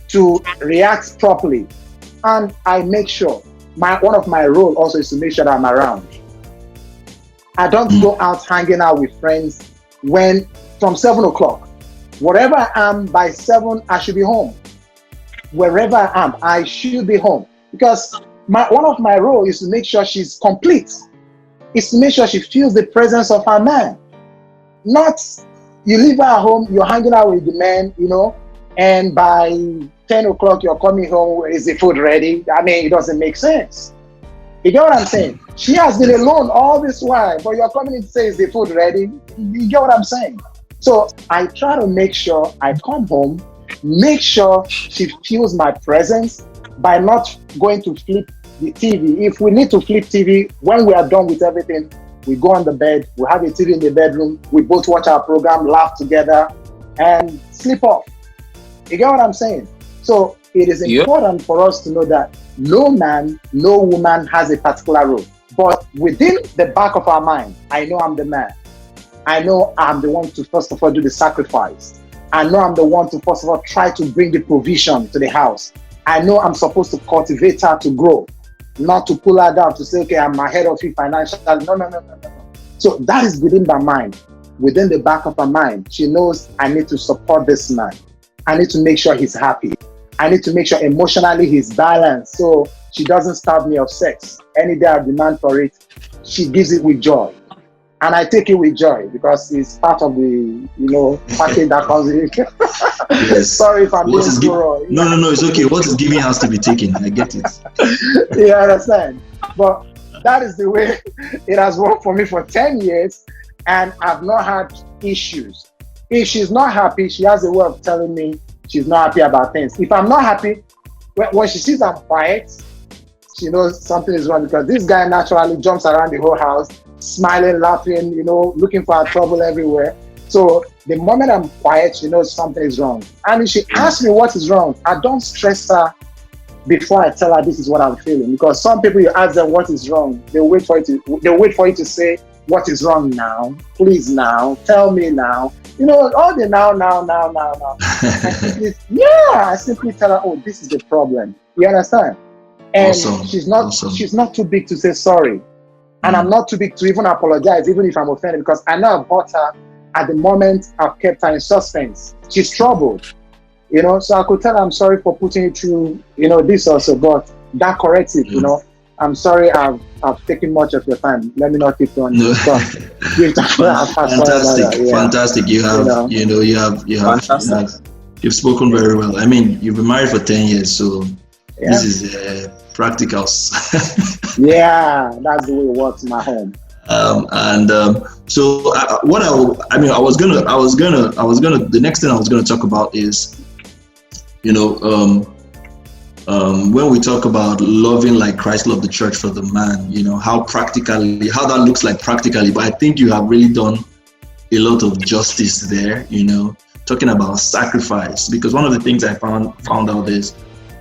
to react properly. And I make sure one of my role also is to make sure that I'm around. I don't go out hanging out with friends from 7 o'clock. Wherever I am, by 7, I should be home. Wherever I am, I should be home. Because one of my roles is to make sure she's complete. It's to make sure she feels the presence of her man. Not you leave her at home, you're hanging out with the man, and by 10 o'clock you're coming home, is the food ready? I mean, it doesn't make sense. You get what I'm saying? She has been alone all this while, but you're coming in to say, is the food ready? You get what I'm saying? So I try to make sure I come home, make sure she feels my presence by not going to flip the TV. If we need to flip TV, when we are done with everything, we go on the bed, we have a TV in the bedroom, we both watch our program, laugh together, and sleep off. You get what I'm saying? So it is important for us to know that no man, no woman has a particular role. But within the back of our mind, I know I'm the man. I know I'm the one to first of all do the sacrifice. I know I'm the one to first of all try to bring the provision to the house. I know I'm supposed to cultivate her to grow, not to pull her down to say, okay, I'm ahead of you financially. No. So that is within my mind. Within the back of her mind, she knows I need to support this man. I need to make sure he's happy. I need to make sure emotionally he's balanced so she doesn't starve me of sex. Any day I demand for it, she gives it with joy. And I take it with joy because it's part of the, package that comes in. Yes. Sorry if I'm being too raw. No, it's okay. What is given has to be taken. I get it. You understand? But that is the way it has worked for me for 10 years and I've not had issues. If she's not happy, she has a way of telling me she's not happy about things. If I'm not happy, when she sees I'm quiet, she knows something is wrong because this guy naturally jumps around the whole house, smiling, laughing, looking for trouble everywhere. So the moment I'm quiet, she knows something is wrong. And if she asks me what is wrong, I don't stress her before I tell her this is what I'm feeling. Because some people, you ask them what is wrong, they wait for you to say, what is wrong now? Please now, tell me now. All the now. I simply tell her, oh, this is the problem. You understand? And she's not too big to say sorry. And I'm not too big to even apologize, even if I'm offended, because I know I've hurt her at the moment I've kept her in suspense. She's troubled, so I could tell her I'm sorry for putting you through, this also, but that corrects it, I'm sorry I've taken much of your time. Let me not keep going. No. Fantastic. You have you've spoken very well. I mean, you've been married for 10 years, so this is practicals. Yeah, that's the way it works in my home. So the next thing I was gonna talk about is, when we talk about loving like Christ loved the church for the man, how that looks like practically. But I think you have really done a lot of justice there, talking about sacrifice. Because one of the things I found out is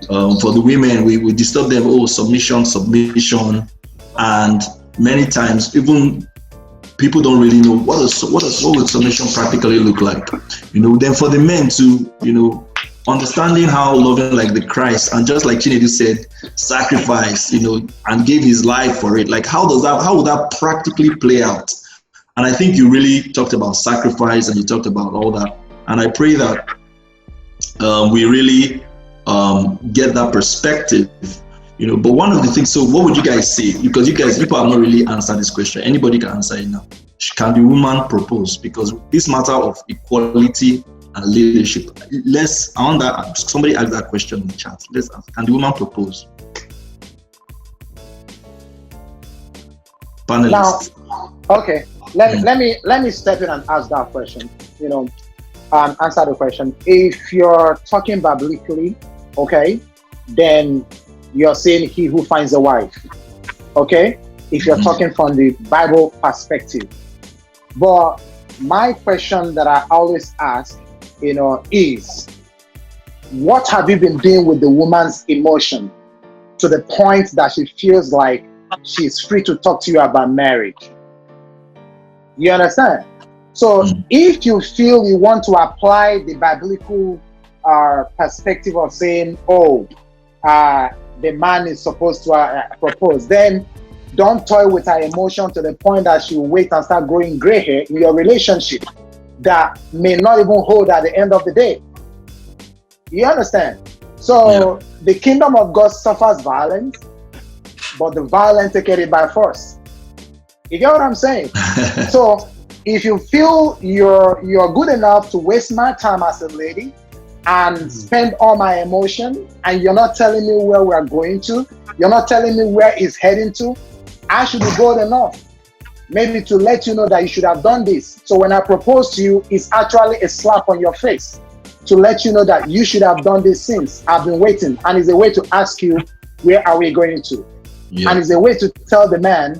for the women, we disturb them, submission, and many times even people don't really know what would submission practically look like. Then for the men to, understanding how loving like the Christ, and just like Chinedu said, sacrifice, and gave his life for it. Like how would that practically play out? And I think you really talked about sacrifice and you talked about all that. And I pray that we really get that perspective. But one of the things, so what would you guys say? Because people have not really answered this question. Anybody can answer it now. Can the woman propose? Because this matter of equality and leadership, somebody asked that question in the chat. Let's ask, can the woman propose? Panelists. Now, okay, let me step in and ask that question. Answer the question. If you're talking biblically, okay, then you're saying he who finds a wife, okay? If you're talking from the Bible perspective. But my question that I always ask, is what have you been doing with the woman's emotion to the point that she feels like she's free to talk to you about marriage? You understand? So if you feel you want to apply the biblical perspective of saying, the man is supposed to propose, then don't toy with her emotion to the point that she'll wait and start growing gray hair in your relationship that may not even hold at the end of the day. You understand? So the kingdom of God suffers violence, but the violent take it by force. You get what I'm saying? So if you feel you're good enough to waste my time as a lady and spend all my emotion, and you're not telling me where we're going to, you're not telling me where it's heading to, I should be bold enough maybe to let you know that you should have done this. So when I propose to you, it's actually a slap on your face to let you know that you should have done this since I've been waiting. And it's a way to ask you, where are we going to? Yeah. And it's a way to tell the man,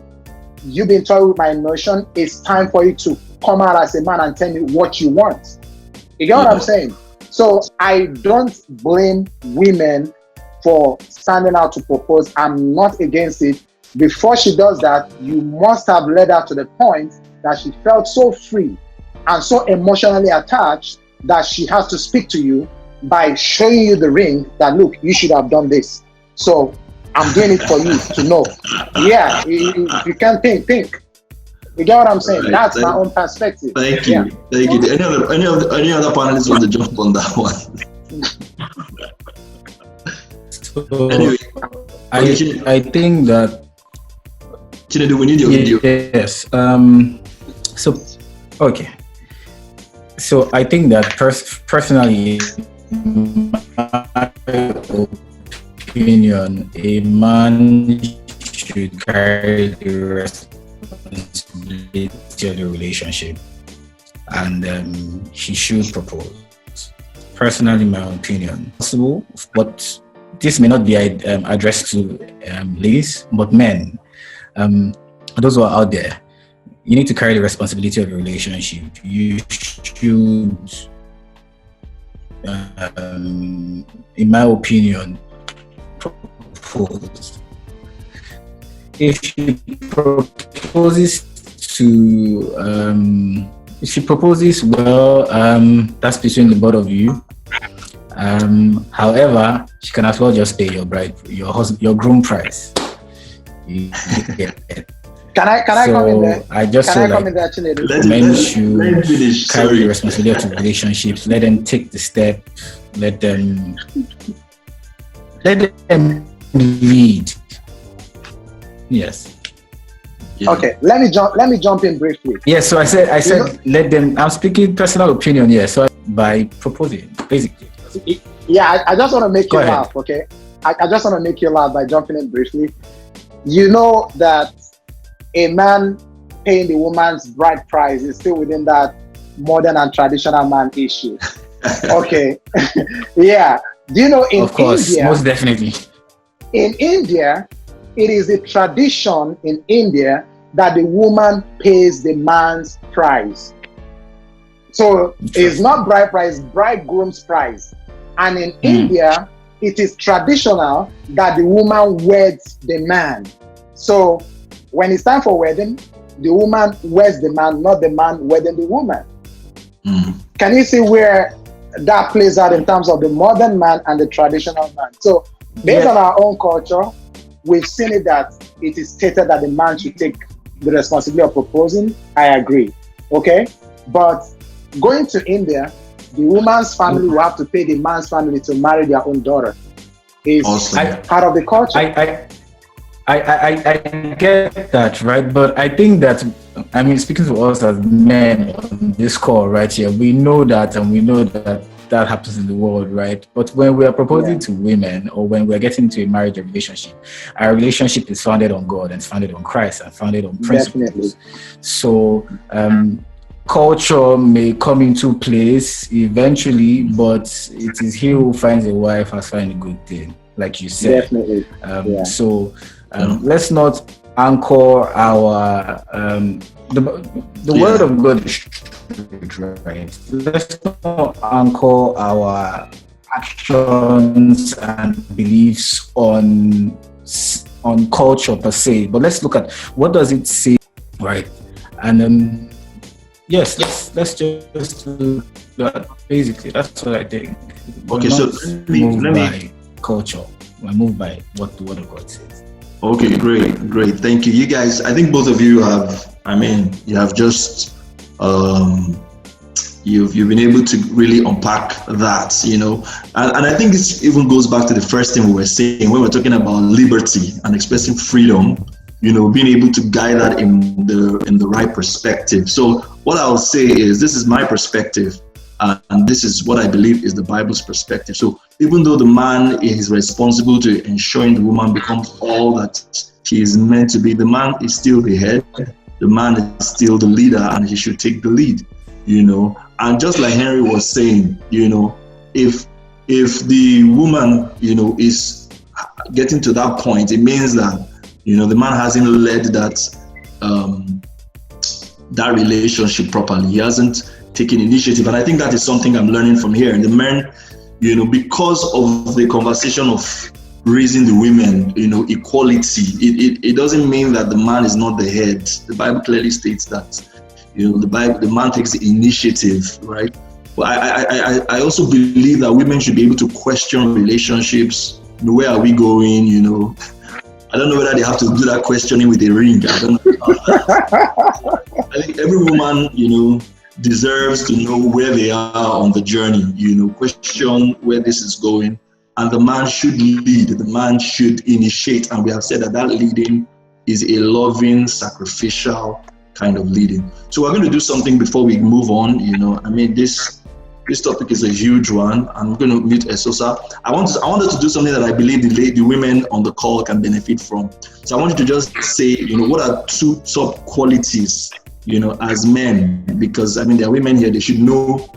you've been toying with my emotion. It's time for you to come out as a man and tell me what you want. You get what I'm saying? So I don't blame women for standing out to propose. I'm not against it. Before she does that, you must have led her to the point that she felt so free and so emotionally attached that she has to speak to you by showing you the ring that, look, you should have done this. So I'm doing it for you to know. Yeah, if you can't think. You get what I'm saying? Right. That's my own perspective. Thank you. Thank you. Any other panelists want to jump on that one? So anyway, I think that Chinedu, we need your video. Yes. So I think that personally, my opinion, a man should carry the responsibility of the relationship, and he should propose. Personally, my opinion, possible, but this may not be addressed to ladies, but men. Those who are out there, you need to carry the responsibility of the relationship. You should, in my opinion, propose. If she proposes well, that's between the both of you. However, she can as well just pay your groom price. Can I come in there? I just feel like men should carry the responsibility of relationships. Let them take the step. Let them lead. Yes. Yeah. Okay. Let me jump in briefly. Yes. So I said let them. I'm speaking personal opinion. Yes. So by proposing, basically. Yeah. I just want to make you laugh. Okay. I just want to make you laugh by jumping in briefly. You know that a man paying the woman's bride price is still within that modern and traditional man issue. Okay. Yeah. Do you know in Of course, India, most definitely. in India, it is a tradition in India that the woman pays the man's price. So it's not bride price, bridegroom's price. And in India, it is traditional that the woman weds the man. So when it's time for wedding, the woman weds the man, not the man wedding the woman. Can you see where that plays out in terms of the modern man and the traditional man? So based on our own culture, we've seen it that it is stated that the man should take the responsibility of proposing. I agree. Okay? But going to India, the woman's family will have to pay the man's family to marry their own daughter. It's part of the culture. I get that, right? But I think that, I mean, speaking to us as men on this call right here, we know that, and we know that that happens in the world, right? But when we are proposing to women, or when we're getting into a marriage or relationship, our relationship is founded on God and founded on Christ and founded on principles. Definitely. So culture may come into place eventually, but it is he who finds a wife has found a good thing, like you said. Definitely. So let's not anchor our the word of God is true, right? Let's not anchor our actions and beliefs on culture per se, but let's look at what does it say, right? And yes, let's just do that. Basically, that's what I think. Okay, so let me culture. We're moved by what the word of God says. Okay, great. Thank you. You guys, I think both of you have, you have just, you've been able to really unpack that, and I think this even goes back to the first thing we were saying when we're talking about liberty and expressing freedom, being able to guide that in the right perspective. So what I'll say is, this is my perspective, and this is what I believe is the Bible's perspective. So even though the man is responsible to ensuring the woman becomes all that she is meant to be, the man is still the head, the man is still the leader, and he should take the lead, And just like Henry was saying, if the woman, is getting to that point, it means that, the man hasn't led that relationship properly. He hasn't taken initiative. And I think that is something I'm learning from here. And the men, because of the conversation of raising the women, equality, it doesn't mean that the man is not the head. The Bible clearly states that, the man takes the initiative, right? But I also believe that women should be able to question relationships. Where are we going? I don't know whether they have to do that questioning with a ring. I don't know. I think every woman, deserves to know where they are on the journey, question where this is going. And the man should lead, the man should initiate. And we have said that leading is a loving, sacrificial kind of leading. So we're going to do something before we move on. This topic is a huge one. I'm going to mute Esosa. I wanted to do something that I believe the women on the call can benefit from. So I want you to just say, what are two top qualities, as men? Because there are women here, they should know,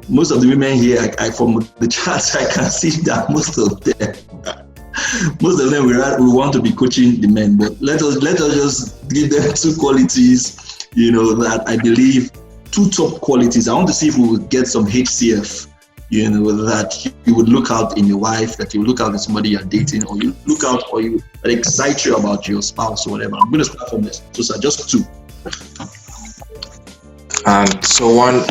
most of the women here, from the charts, I can see that most of them we want to be coaching the men, but let us just give them two qualities, that I believe, two top qualities. I want to see if we would get some HCF, that you would look out in your wife, that you would look out in somebody you're dating, or you look out, or that excite you about your spouse or whatever. I'm going to start from this. So just two. So one,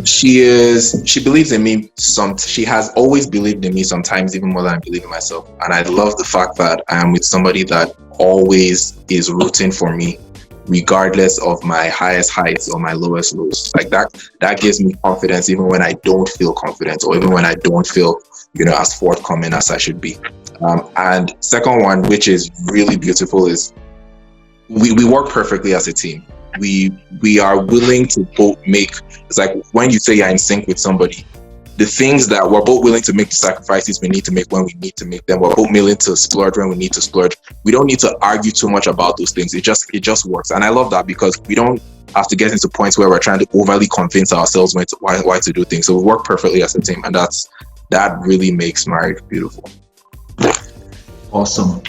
she believes in me. She has always believed in me, sometimes even more than I believe in myself. And I love the fact that I am with somebody that always is rooting for me, regardless of my highest heights or my lowest lows. Like that gives me confidence even when I don't feel confident, or even when I don't feel, as forthcoming as I should be. And second one, which is really beautiful, is we work perfectly as a team. We are willing to both make, it's like when you say you're in sync with somebody, the things that we're both willing to make, the sacrifices we need to make when we need to make them, we're both willing to splurge when we need to splurge. We don't need to argue too much about those things. It just works. And I love that, because we don't have to get into points where we're trying to overly convince ourselves why to do things. So we work perfectly as a team, and that's that really makes marriage beautiful. Awesome.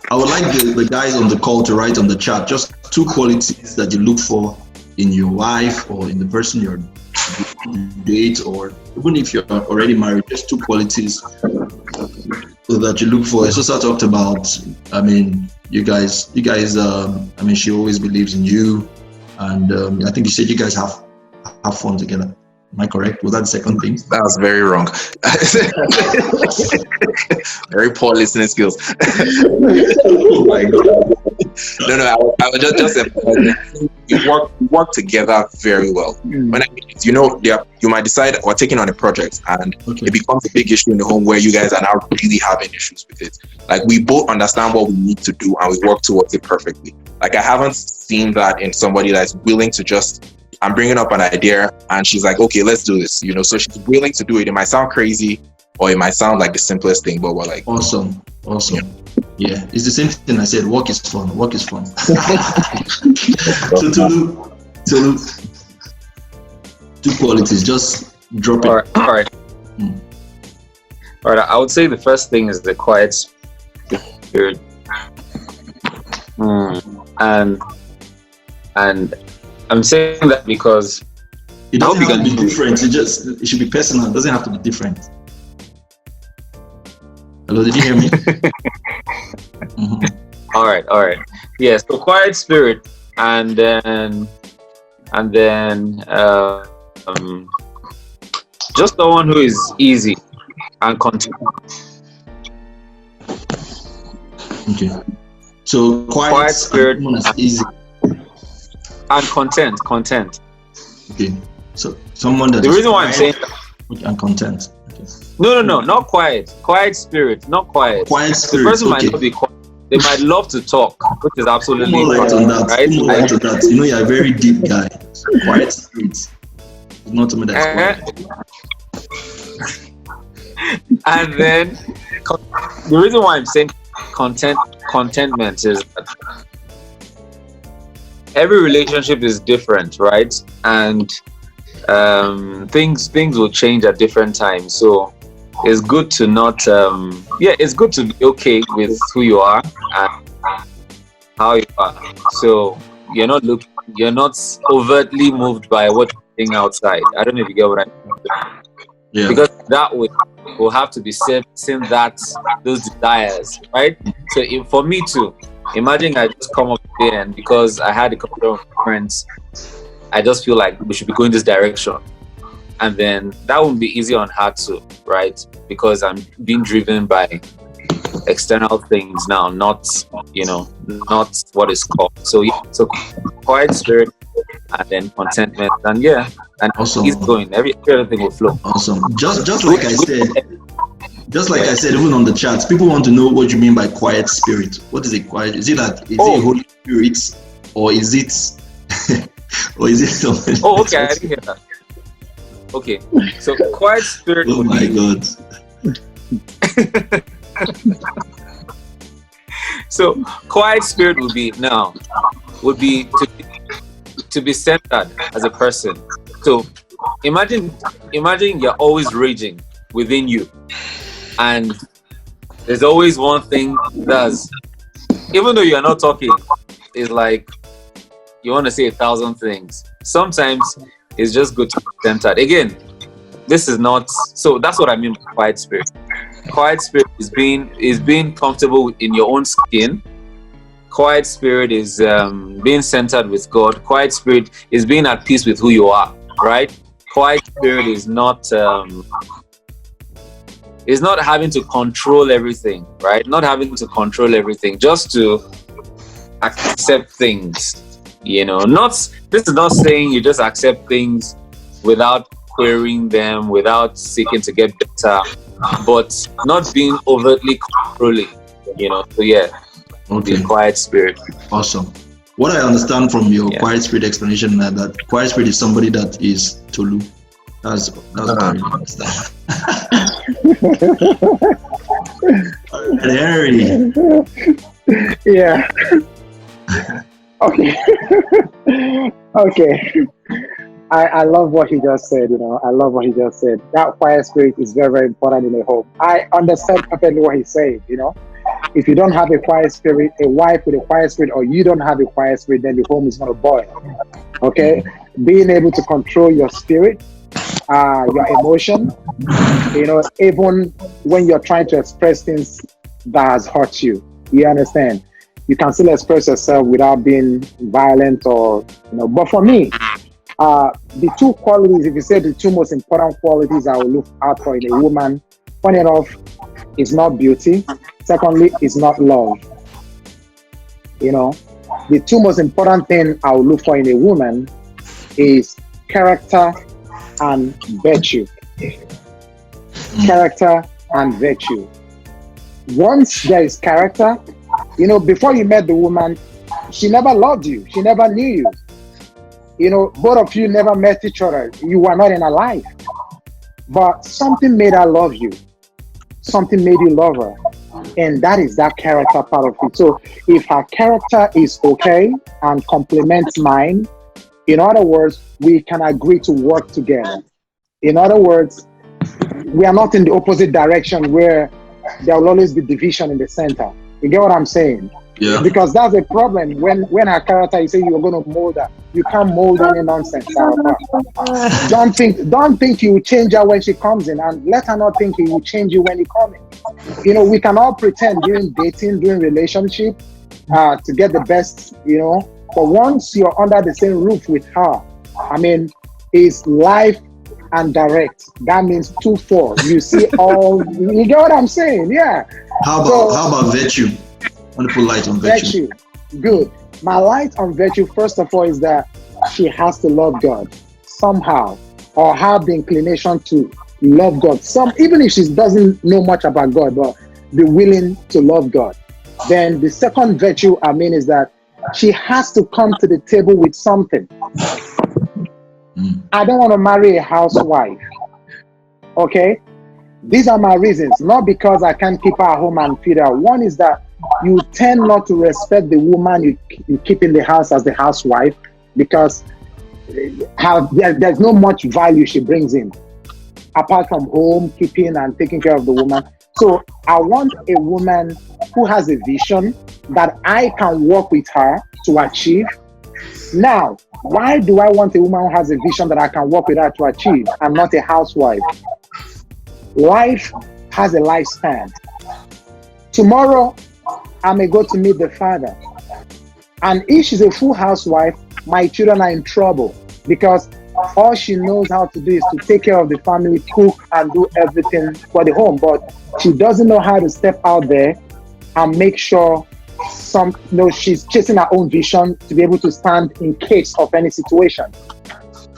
I would like the guys on the call to write on the chat just 2 qualities that you look for in your wife or in the person you date, or even if you're already married, just 2 qualities that you look for. Sosa talked about, you guys, she always believes in you, and I think you said you guys have fun together. Am I correct? Was that the second thing? That was very wrong. Very poor listening skills. Oh my God. No, I was just we work together very well. When I mean it, you might decide we're taking on a project and it becomes a big issue in the home where you guys are now really having issues with it. Like, we both understand what we need to do and we work towards it perfectly. Like, I haven't seen that in somebody that's willing to just, I'm bringing up an idea and she's like, okay, let's do this. So she's willing to do it. It might sound crazy or it might sound like the simplest thing, but we're like, awesome. Yeah, it's the same thing I said. Work is fun. So Tolu, 2 qualities. Just drop it. All right. All right. I would say the first thing is the quiet spirit, and I'm saying that because it doesn't have to be different. It should be personal. It doesn't have to be different. Hello, did you hear me? All right. Yes, so quiet spirit, and then just someone who is easy and content. Okay. So quiet spirit is easy and content. Okay. So someone that the reason why I'm saying and content. Okay. No, not quiet. Quiet spirit, not quiet. Quiet spirit. The person might not be quiet. They might love to talk, which is absolutely more light on that. Right? More light on that. You're a very deep guy. So quiet spirit is not something that's quiet. And then the reason why I'm saying contentment is that every relationship is different, right? And things will change at different times. So it's good to not it's good to be okay with who you are and how you are. So you're not overtly moved by what's happening outside. I don't know if you get what I mean. Yeah. Because that will have to be seeing those desires, right? So for me too, imagine I just come up here and because I had a couple of friends, I just feel like we should be going this direction. And then that won't be easy on her too, right? Because I'm being driven by external things now, not what is called. So so quiet spirit and then contentment and awesome. Keep going. Every other thing will flow. Awesome. Just like I said, even on the chat, people want to know what you mean by quiet spirit. What is a quiet? Is it that is it a Holy Spirit, or is it something? Oh, okay, I didn't hear that. Okay, so quiet spirit. Oh my God. So quiet spirit would be to be centered as a person. So imagine you're always raging within you, and there's always one thing that's, even though you're not talking, it's like you want to say 1,000 things. Sometimes it's just good to be centered. Again, this is not, so that's what I mean by quiet spirit. Quiet spirit is being comfortable in your own skin. Quiet spirit is being centered with God. Quiet spirit is being at peace with who you are, right? Quiet spirit is not having to control everything, right? Not having to control everything, just to accept things. This is not saying you just accept things without querying them, without seeking to get better, but not being overtly controlling, So Okay. Quiet spirit. Awesome. What I understand from your quiet spirit explanation is that quiet spirit is somebody that is Tolu. That's what I understand. Harry. Yeah. Okay. Okay. I love what he just said. I love what he just said. That quiet spirit is very, very important in a home. I understand perfectly what he's saying. If you don't have a quiet spirit, a wife with a quiet spirit, or you don't have a quiet spirit, then the home is going to boil. Okay, being able to control your spirit, your emotion, even when you're trying to express things that has hurt you. You understand? You can still express yourself without being violent but for me, the two qualities, if you say the two most important qualities I will look out for in a woman, funny enough, is not beauty. Secondly, is not love. The two most important things I will look for in a woman is character and virtue. Character and virtue. Once there is character, before you met the woman, she never loved you. She never knew you. Both of you never met each other. You were not in her life. But something made her love you. Something made you love her. And that is that character part of it. So if her character is okay and complements mine, in other words, we can agree to work together. In other words, we are not in the opposite direction where there will always be division in the center. You get what I'm saying? Yeah. Because that's a problem. When her character, you say you're going to mold her. You can't mold any nonsense. Don't think you will change her when she comes in, and let her not think he will change you when you come in. We can all pretend during dating, during relationship, to get the best, But once you're under the same roof with her, it's life and direct. That means 2-4. You see all. You get what I'm saying? Yeah. How about virtue? I want to put light on virtue. Good. My light on virtue, first of all, is that she has to love God somehow, or have the inclination to love God. Even if she doesn't know much about God, but be willing to love God. Then the second virtue, is that she has to come to the table with something. I don't want to marry a housewife. Okay? These are my reasons. Not because I can't keep her at home and feed her. One is that you tend not to respect the woman you keep in the house as the housewife, because there's no much value she brings in apart from home keeping and taking care of the woman. So I want a woman who has a vision that I can work with her to achieve. Now, why do I want a woman who has a vision that I can work with her to achieve? I'm not a housewife. Life has a lifespan. Tomorrow, I may go to meet the father. And if she's a full housewife, my children are in trouble, because all she knows how to do is to take care of the family, cook, and do everything for the home. But she doesn't know how to step out there and make sure she's chasing her own vision to be able to stand in case of any situation.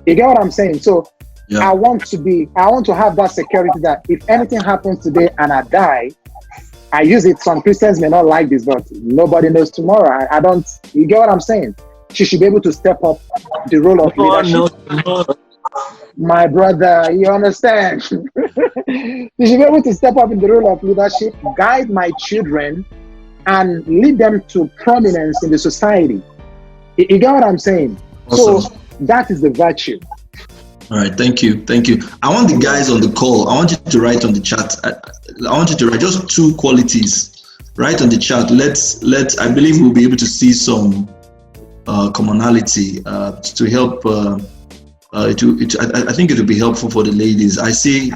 You get what I'm saying? So yeah. I want to have that security that if anything happens today and I die, I use it. Some Christians may not like this, but nobody knows tomorrow. I don't. You get what I'm saying? She should be able to step up the role of leadership. My brother, you understand? She should be able to step up in the role of leadership, guide my children, and lead them to prominence in the society. You get what I'm saying? Awesome. So that is the virtue. All right, thank you. I want the guys on the call, I want you to write on the chat. I want you to write just 2 qualities. Write on the chat. I believe we'll be able to see some commonality to help. I think it will be helpful for the ladies. I see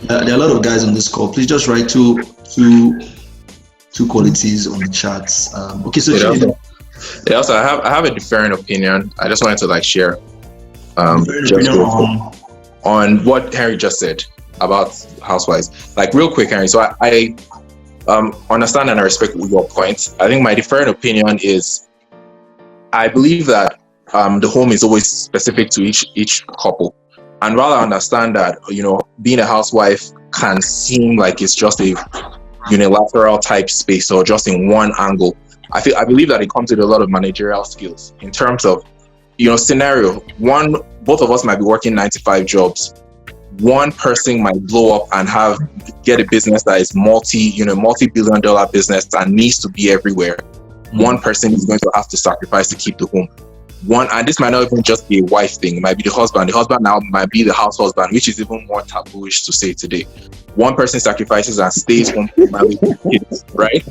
there are a lot of guys on this call. Please just write two qualities on the chats. Okay, so also I have a different opinion. I just wanted to share on what Henry just said about housewives. Real quick, Henry. So I understand and I respect your point. I think my different opinion is I believe that the home is always specific to each couple, and while I understand that being a housewife can seem like it's just a unilateral type space or just in one angle, I believe that it comes with a lot of managerial skills in terms of scenario. Both of us might be working 9-to-5 jobs. One person might blow up and get a business that is multi-billion-dollar business that needs to be everywhere. One person is going to have to sacrifice to keep the home. one, and this might not even just be a wife thing, it might be the husband. The husband now might be the house husband, which is even more tabooish to say today. One person sacrifices and stays home with family kids, right?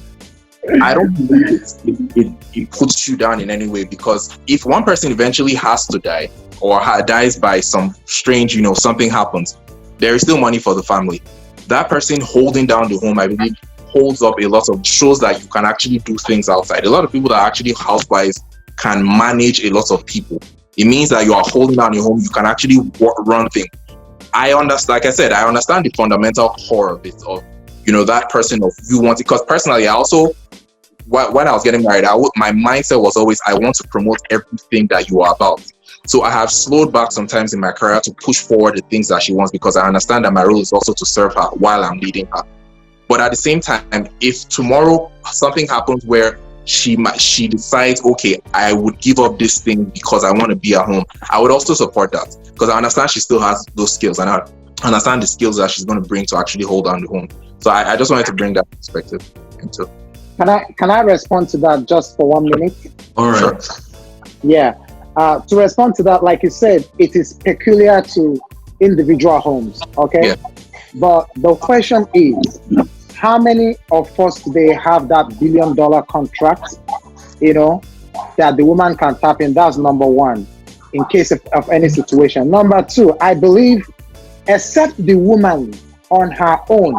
I don't believe it puts you down in any way, because if one person eventually has to die or dies by some strange, something happens, there is still money for the family. That person holding down the home, I believe, holds up a lot of, shows that you can actually do things outside. A lot of people that are actually housewives can manage a lot of people. It means that you are holding down your home, you can actually run things. I understand, like I said, I understand the fundamental core of it, of, that person of you want it. Because personally, I also, when I was getting married, my mindset was always, I want to promote everything that you are about. So I have slowed back sometimes in my career to push forward the things that she wants, because I understand that my role is also to serve her while I'm leading her. But at the same time, if tomorrow something happens where she decides, okay, I would give up this thing because I want to be at home, I would also support that, because I understand she still has those skills, and I understand the skills that she's going to bring to actually hold on the home. So I just wanted to bring that perspective into. Can I respond to that just for 1 minute? All right. Sure. Yeah. To respond to that, like you said, it is peculiar to individual homes. Okay. Yeah. But the question is, how many of us today have that $1 billion contract, that the woman can tap in? That's number one, in case of any situation. Number two, I believe, except the woman on her own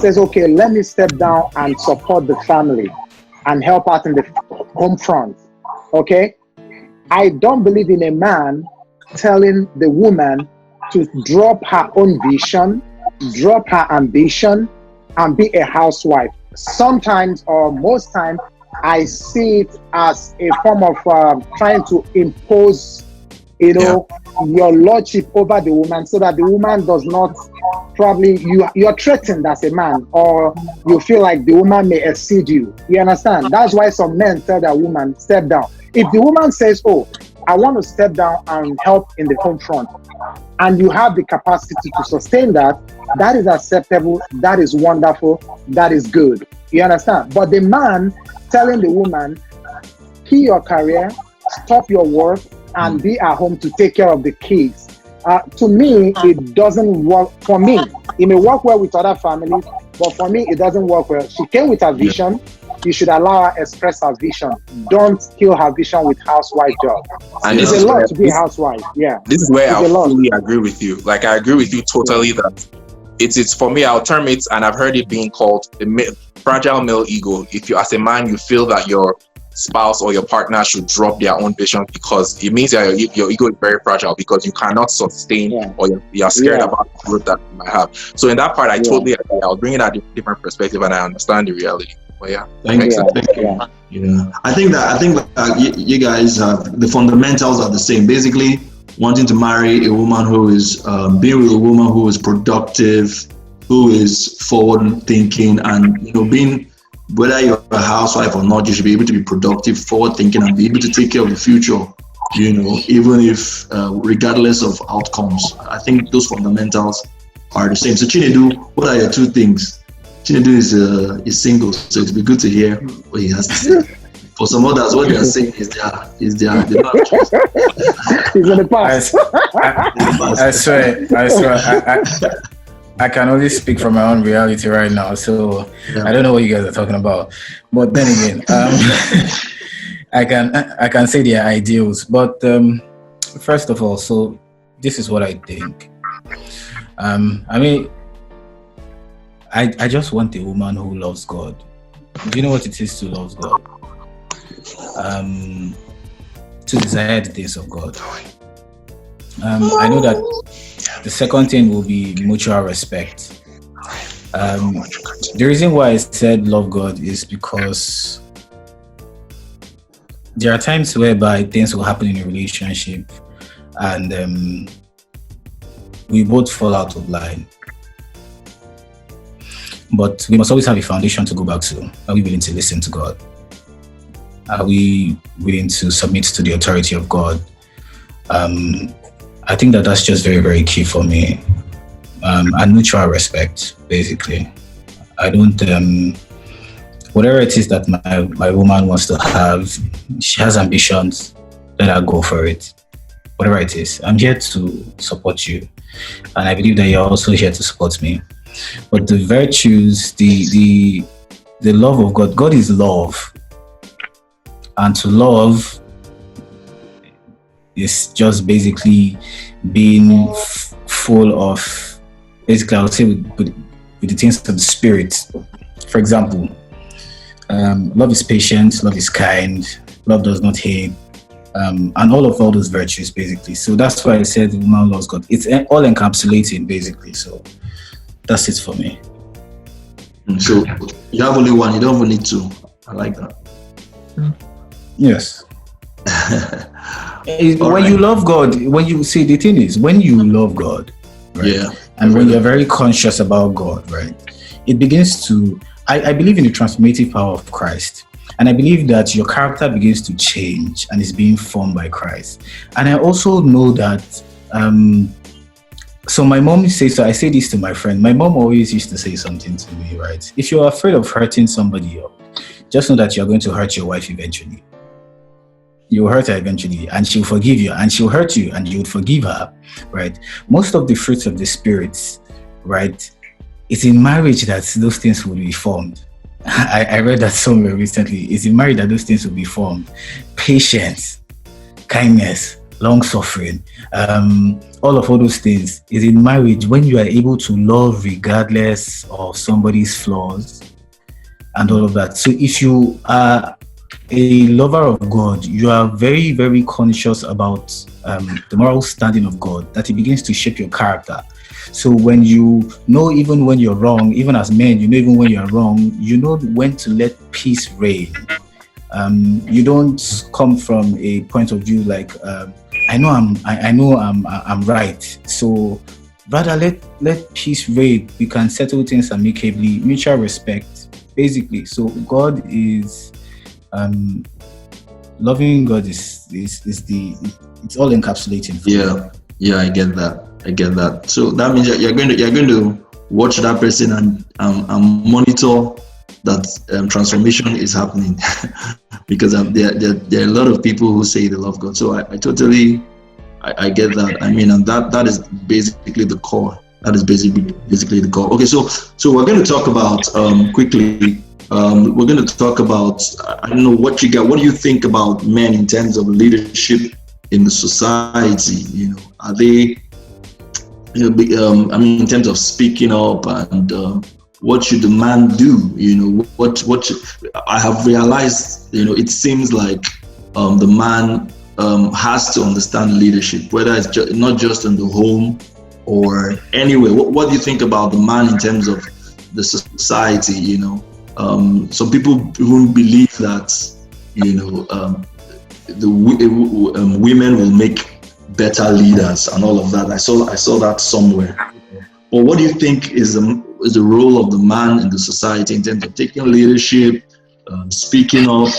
says, okay, let me step down and support the family and help out in the home front. Okay. I don't believe in a man telling the woman to drop her own vision, drop her ambition, and be a housewife. Sometimes, or most time, I see it as a form of trying to impose, your lordship over the woman, so that the woman does not, probably you're threatened as a man, or you feel like the woman may exceed you. You understand? That's why some men tell their woman, step down. If the woman says, oh, I want to step down and help in the home front, and you have the capacity to sustain that, that is acceptable, that is wonderful, that is good. You understand? But the man telling the woman, kill your career, stop your work, and be at home to take care of the kids, to me, it doesn't work for me. It may work well with other families, but for me, it doesn't work well. She came with her vision. You should allow her express her vision. Don't kill her vision with housewife job. And it's a lot to be a housewife. Yeah. This is where I fully agree with you. Like, I agree with you totally that it's for me, I'll term it, and I've heard it being called the fragile male ego. If you, as a man, you feel that your spouse or your partner should drop their own vision, because it means that your ego is very fragile, because you cannot sustain, or you're scared about the growth that you might have. So in that part, I totally agree. I'll bring in a different perspective, and I understand the reality. But yeah, thank you. I think that you guys have the fundamentals are the same. Basically, wanting to marry a woman who is being with a woman who is productive, who is forward thinking, and being, whether you're a housewife or not, you should be able to be productive, forward thinking, and be able to take care of the future. Even if regardless of outcomes. I think those fundamentals are the same. So Chinedu, what are your two things? Chinedu is single, so it'd be good to hear what he has to say. For some others, what they are saying is they're not. He's in the past. I swear. I can only speak from my own reality right now, so I don't know what you guys are talking about. But then again, I can say they are ideals. But first of all, so this is what I think. I just want a woman who loves God. Do you know what it is to love God? To desire the things of God. I know that the second thing will be mutual respect. The reason why I said love God is because there are times whereby things will happen in a relationship and we both fall out of line. But we must always have a foundation to go back to. Are we willing to listen to God? Are we willing to submit to the authority of God? I think that's just very, very key for me. And mutual respect, basically. I don't, whatever it is that my woman wants to have, she has ambitions. let her go for it. Whatever it is, I'm here to support you, and I believe that you're also here to support me. But the virtues, the love of God, God is love, and to love is just basically being full of, basically I would say with the things of the spirit. For example, love is patient, love is kind, love does not hate, and all those virtues basically. So that's why I said the woman loves God. It's all encapsulating basically. So that's it for me. So you have only one, you don't even need two. I like that. Yes. When you love God, when you see, the thing is, when you love God, right? Yeah. And when you're very conscious about God, right? It begins to, I believe in the transformative power of Christ. And I believe that your character begins to change and is being formed by Christ. And I also know that, so my mom says, so I say this to my friend, my mom always used to say something to me, right? If you're afraid of hurting somebody else, just know that you're going to hurt your wife eventually. You'll hurt her eventually, and she'll forgive you, and she'll hurt you, and you would forgive her, right? Most of the fruits of the spirits, right? It's in marriage that those things will be formed. I read that somewhere recently. It's in marriage that those things will be formed. Patience, kindness, long suffering, all those things is in marriage when you are able to love regardless of somebody's flaws and all of that. So if you are a lover of God, you are very, very conscious about the moral standing of God, that it begins to shape your character. So when you know, even when you're wrong, even as men, you know, even when you're wrong, you know when to let peace reign. You don't come from a point of view like, I know I'm right. So rather let peace reign. We can settle things amicably, mutual respect, basically. So God is, loving God is it's all encapsulating. Yeah, I get that. So that means you're going to watch that person and monitor that transformation is happening because there are a lot of people who say they love God. So I totally get that. I mean, and that is basically the core. That is basically the core. Okay, so we're going to talk about quickly. We're going to talk about, I don't know what do you think about men in terms of leadership in the society? You know, are they, I mean, in terms of speaking up and what should the man do? You know, what I have realized, you know, it seems like the man has to understand leadership, whether it's not just in the home or anywhere. What do you think about the man in terms of the society? You know, some people even believe that, you know, the women will make better leaders and all of that. I saw that somewhere. But what do you think is the role of the man in the society in terms of taking leadership, speaking up,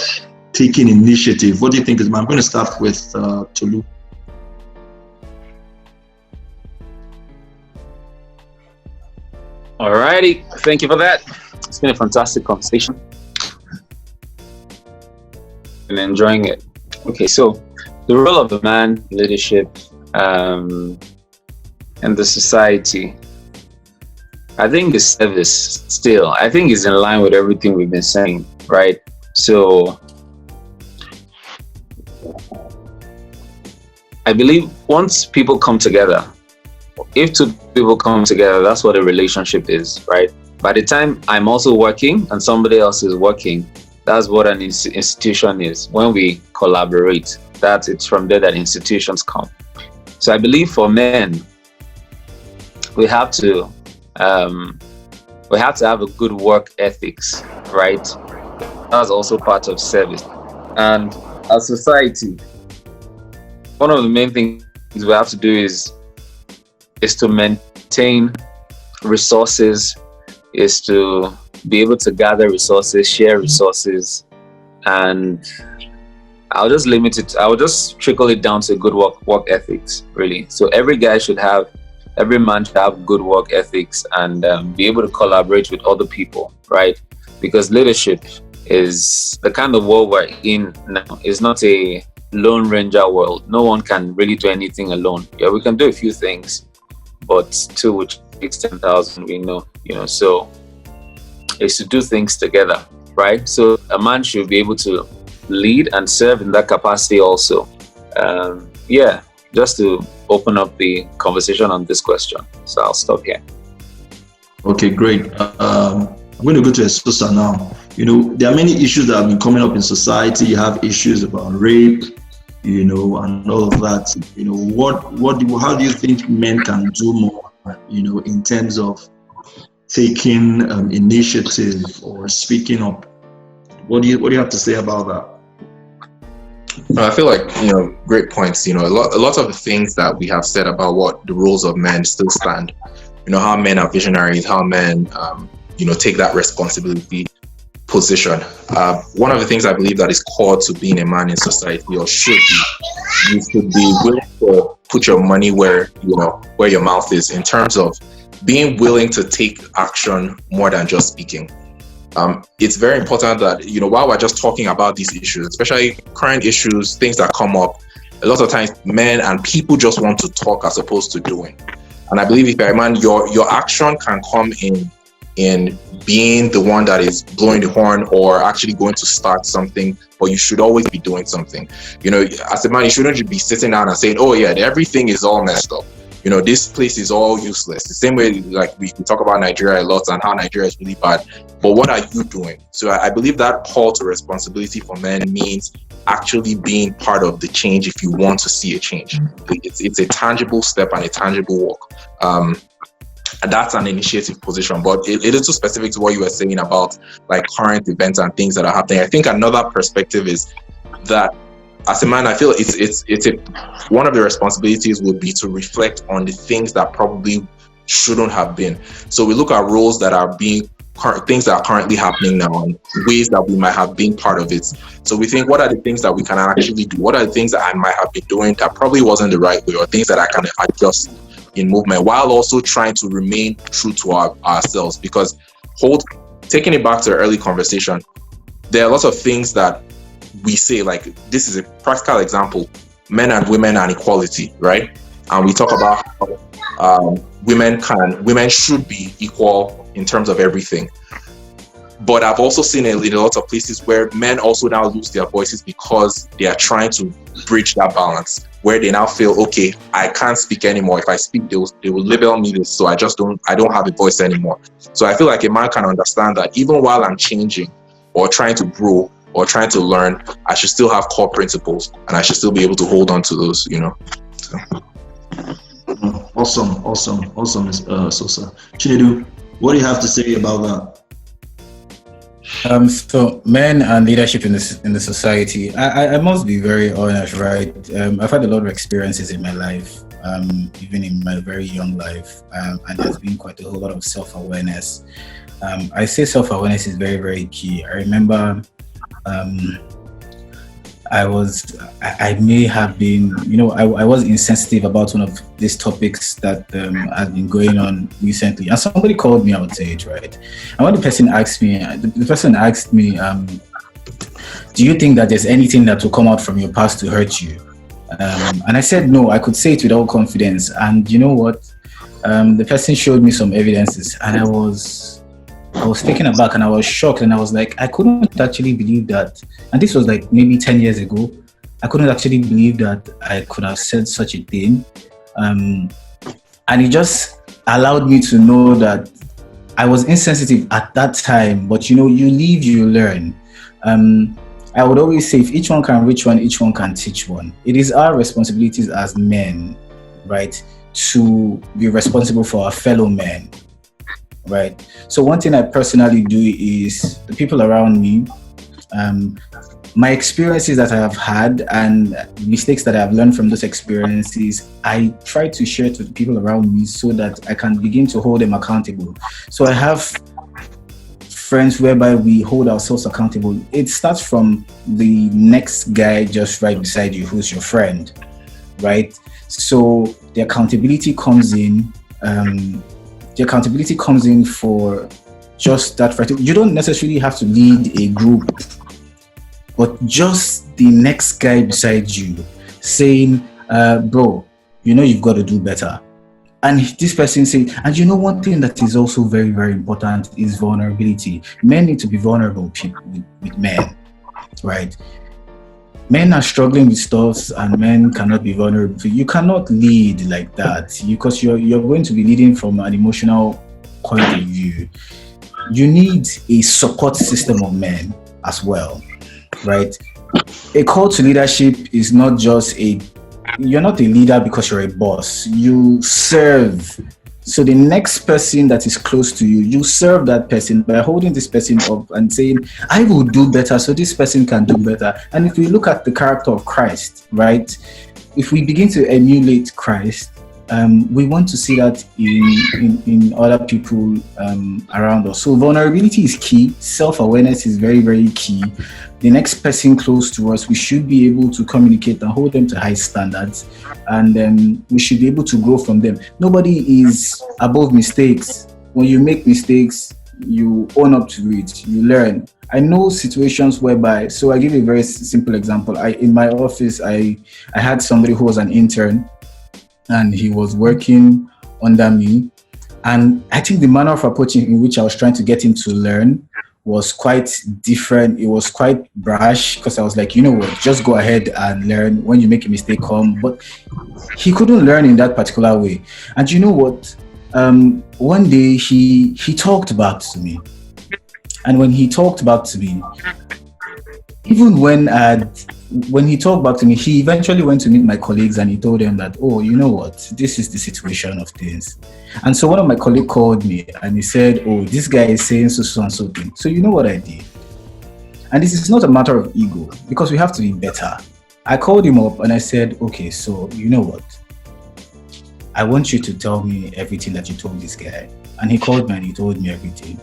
taking initiative? What do you think is? I'm going to start with Tolu. Alrighty, thank you for that. It's been a fantastic conversation. Been enjoying it. Okay, so the role of the man, leadership, and the society, I think is service still. I think is in line with everything we've been saying, right? So I believe once people come together, if two people come together, that's what a relationship is, right? By the time I'm also working and somebody else is working, that's what an institution is. When we collaborate, it's from there that institutions come. So I believe for men, we have to have a good work ethics, right? That's also part of service. And as society, one of the main things we have to do is to maintain resources, is to be able to gather resources, share resources, and I'll just trickle it down to good work ethics, really. So every man should have good work ethics and be able to collaborate with other people, right? Because leadership is the kind of world we're in now. It's not a Lone Ranger world. No one can really do anything alone. Yeah, we can do a few things, but two which makes 10,000, we know, so it's to do things together, right? So a man should be able to lead and serve in that capacity also. Just to open up the conversation on this question. So I'll stop here. Okay, great. I'm going to go to Esosa now. There are many issues that have been coming up in society. You have issues about rape, and all of that. How do you think men can do more, in terms of taking initiative or speaking up? What do you have to say about that? I feel like, great points. A lot of the things that we have said about what the roles of men still stand. How men are visionaries, how men, take that responsibility position. One of the things I believe that is core to being a man in society, or should be, you should be willing to put your money where your mouth is, in terms of being willing to take action more than just speaking. It's very important that, while we're just talking about these issues, especially current issues, things that come up, a lot of times men and people just want to talk as opposed to doing. And I believe, if you're a man, your action can come in being the one that is blowing the horn or actually going to start something, but you should always be doing something. As a man, you shouldn't be sitting down and saying, oh yeah, everything is all messed up. This place is all useless. The same way, like we talk about Nigeria a lot and how Nigeria is really bad, but what are you doing? So I believe that call to responsibility for men means actually being part of the change if you want to see a change. It's a tangible step and a tangible walk. And that's an initiative position, but it is too specific to what you were saying about like current events and things that are happening. I think another perspective is that as a man, I feel one of the responsibilities would be to reflect on the things that probably shouldn't have been. So we look at roles that are things that are currently happening now and ways that we might have been part of it. So we think, what are the things that we can actually do? What are the things that I might have been doing that probably wasn't the right way, or things that I can adjust in movement, while also trying to remain true to ourselves? Because taking it back to our early conversation, there are lots of things that we say, like, this is a practical example, men and women and equality, right? And we talk about how women should be equal in terms of everything. But I've also seen in a lot of places where men also now lose their voices because they are trying to bridge that balance, where they now feel, okay, I can't speak anymore. If I speak, they will label me this, so I don't have a voice anymore. So I feel like a man can understand that even while I'm changing or trying to grow or trying to learn, I should still have core principles and I should still be able to hold on to those, So. Awesome, Sosa. Chinedu, what do you have to say about that? So men and leadership in the society, I must be very honest, right? I've had a lot of experiences in my life, even in my very young life, and there's been quite a whole lot of self-awareness. I say self-awareness is very, very key. I remember I may have been, I was insensitive about one of these topics that has been going on recently. And somebody called me outside, right? And when the person asked me, do you think that there's anything that will come out from your past to hurt you? And I said, no, I could say it with all confidence. And you know what? The person showed me some evidences, and I was taken aback and I was shocked, and I was like, I couldn't actually believe that. And this was like maybe 10 years ago. I couldn't actually believe that I could have said such a thing. And it just allowed me to know that I was insensitive at that time, but you live, you learn. I would always say, if each one can reach one, each one can teach one. It is our responsibilities as men, right, to be responsible for our fellow men. Right. So one thing I personally do is the people around me, my experiences that I have had and mistakes that I have learned from those experiences, I try to share to the people around me so that I can begin to hold them accountable. So I have friends whereby we hold ourselves accountable. It starts from the next guy just right beside you, who's your friend, right? So the accountability comes in. The accountability comes in for just that. You don't necessarily have to lead a group, but just the next guy beside you saying, bro, you've got to do better. And this person says, and one thing that is also very, very important is vulnerability. Men need to be vulnerable with men, right? Men are struggling with stuff and men cannot be vulnerable. You cannot lead like that because you're going to be leading from an emotional point of view. You need a support system of men as well, right? A call to leadership is not just you're not a leader because you're a boss. You serve. So the next person that is close to you, you serve that person by holding this person up and saying, I will do better so this person can do better. And if we look at the character of Christ, right? If we begin to emulate Christ, we want to see that in other people around us. So vulnerability is key. Self-awareness is very, very key. The next person close to us, we should be able to communicate and hold them to high standards, and we should be able to grow from them. Nobody is above mistakes. When you make mistakes, you own up to it, you learn. I know situations whereby, so I give you a very simple example. In my office, I had somebody who was an intern, and he was working under me. And I think the manner of approaching in which I was trying to get him to learn was quite different. It was quite brash because I was like, just go ahead and learn. When you make a mistake, come. But he couldn't learn in that particular way. And you know what? One day he talked back to me. And when he talked back to me, even when he talked back to me, he eventually went to meet my colleagues and he told them that, oh, you know what, this is the situation of things. And so one of my colleagues called me and he said, oh, this guy is saying so and so thing. So you know what I did? And this is not a matter of ego because we have to be better. I called him up and I said, okay, so you know what? I want you to tell me everything that you told this guy. And he called me and he told me everything.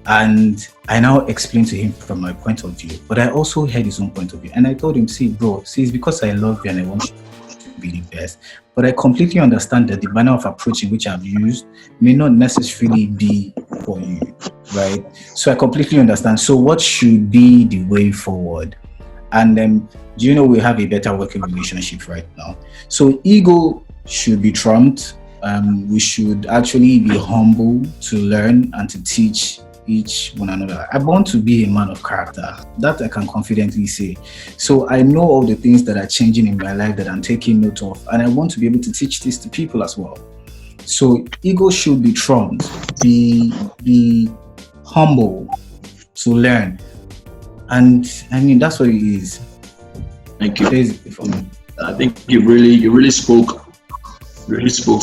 And I now explained to him from my point of view, but I also heard his own point of view. And I told him, see, it's because I love you and I want you to be the best. But I completely understand that the manner of approaching which I've used may not necessarily be for you, right? So I completely understand. So what should be the way forward? And then, we have a better working relationship right now. So ego should be trumped. We should actually be humble to learn and to teach each one another. I want to be a man of character. That I can confidently say. So I know all the things that are changing in my life that I'm taking note of, and I want to be able to teach this to people as well. So ego should be trumped. Be humble to learn, and I mean that's what it is. Thank you. I think you really spoke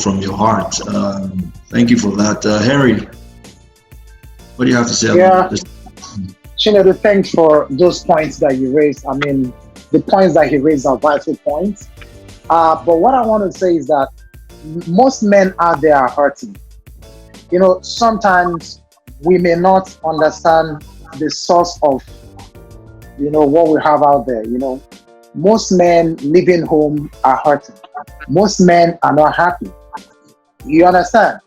from your heart. Thank you for that, Henry. What do you have to say about this? Chinedu, thanks for those points that you raised. I mean, the points that he raised are vital points. But what I want to say is that most men out there are hurting. Sometimes we may not understand the source of, what we have out there. Most men living home are hurting. Most men are not happy. You understand?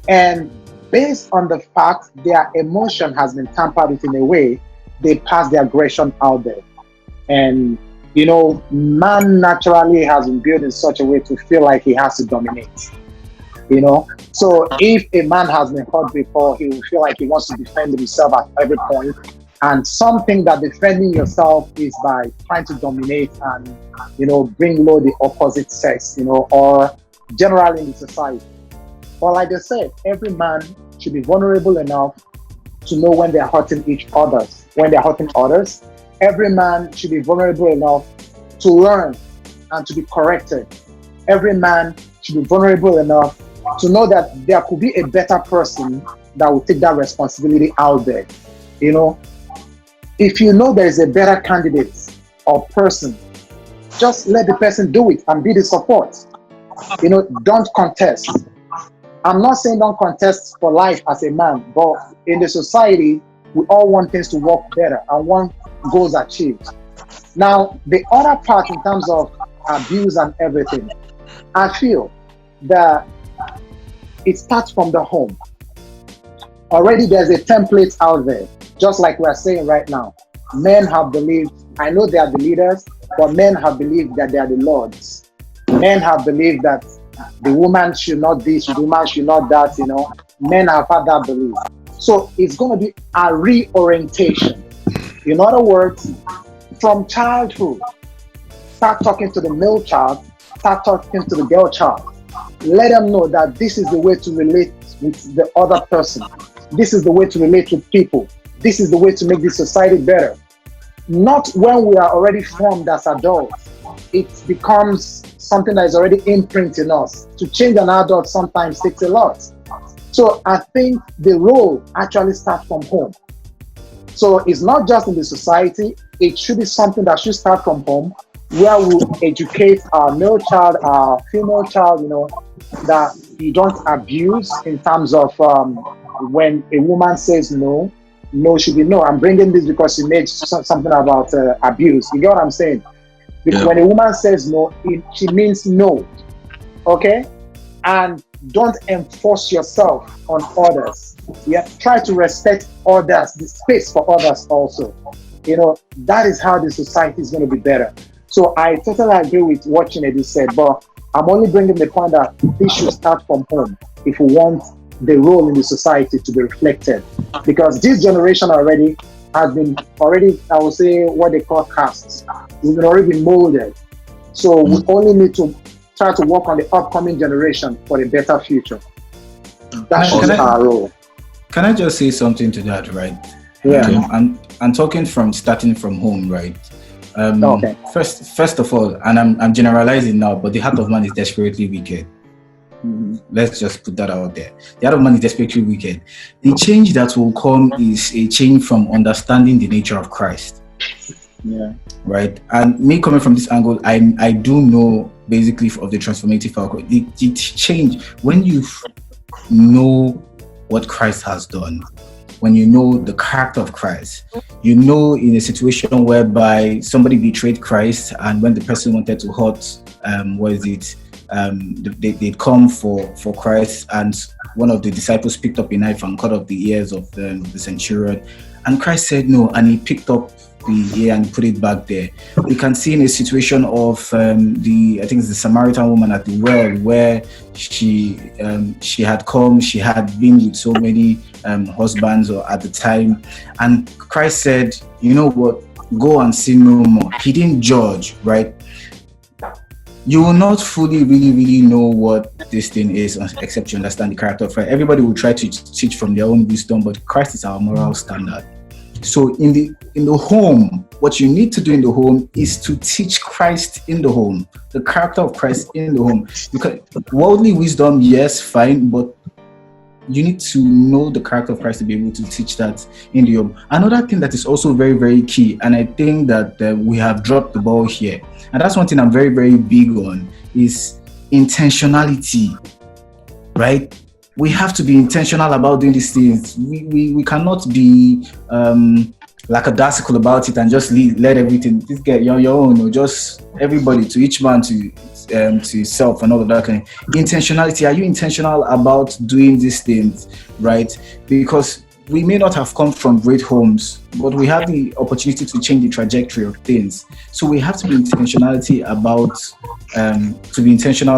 And based on the fact their emotion has been tampered with in a way, they pass their aggression out there. And, man naturally has been built in such a way to feel like he has to dominate. So if a man has been hurt before, he will feel like he wants to defend himself at every point. And something that defending yourself is by trying to dominate and, bring low the opposite sex, or generally in society. But like I said, every man should be vulnerable enough to know when they're hurting when they're hurting others. Every man should be vulnerable enough to learn and to be corrected. Every man should be vulnerable enough to know that there could be a better person that will take that responsibility out there. If you know there is a better candidate or person, just let the person do it and be the support. Don't contest. I'm not saying don't contest for life as a man, but in the society, we all want things to work better and want goals achieved. Now, the other part in terms of abuse and everything, I feel that it starts from the home. Already there's a template out there, just like we're saying right now. men have believed, I know they are the leaders, but men have believed that they are the lords. Men have believed that the woman should not this, the woman should not that, Men have had that belief. So it's going to be a reorientation. In other words, from childhood, start talking to the male child, start talking to the girl child. Let them know that this is the way to relate with the other person. This is the way to relate with people. This is the way to make this society better. Not when we are already formed as adults. It becomes something that is already imprinted in us. To change an adult sometimes takes a lot. So I think the role actually starts from home. So it's not just in the society, it should be something that should start from home, where we educate our male child, our female child, that you don't abuse in terms of when a woman says no, no should be no. I'm bringing this because you made something about abuse. You get what I'm saying? Because when a woman says no, she means no. Okay? And don't enforce yourself on others. Try to respect others, the space for others also. That is how the society is going to be better. So I totally agree with what Chinedu said, but I'm only bringing the point that this should start from home if we want the role in the society to be reflected. Because this generation already has been I would say, what they call castes. We've already been molded. So we only need to try to work on the upcoming generation for a better future. That should be our role. Can I just say something to that, right? Yeah. I'm talking from starting from home, right? Okay. First of all, and I'm generalizing now, but the heart of man is desperately wicked. Mm-hmm. Let's just put that out there. The heart of man is desperately wicked. The change that will come is a change from understanding the nature of Christ. Yeah. Right. And me coming from this angle, I do know basically of the transformative power. The change when you know what Christ has done. When you know the character of Christ, in a situation whereby somebody betrayed Christ, and when the person wanted to hurt, they'd come for Christ, and one of the disciples picked up a knife and cut off the ears of the centurion, and Christ said no, and he picked up the ear and put it back there. We can see in a situation of I think it's the Samaritan woman at the well, where she had been with so many husbands or at the time, and Christ said, you know what, go and sin no more. He didn't judge, right? You will not fully really know what this thing is except you understand the character of Christ. Everybody will try to teach from their own wisdom, but Christ is our moral standard. So in the home, what you need to do in the home is to teach Christ in the home, the character of Christ in the home. Because worldly wisdom, yes, fine, but you need to know the character of Christ to be able to teach that in the home. Another thing that is also very, very key, and I think that we have dropped the ball here, and that's one thing I'm very, very big on, is intentionality, right? We have to be intentional about doing these things. We cannot be lackadaisical about it and just let everything just get your own, or just everybody to each man to self and all of that kind of intentionality. Are you intentional about doing these things, right? Because we may not have come from great homes, but we have the opportunity to change the trajectory of things. So we have to be intentional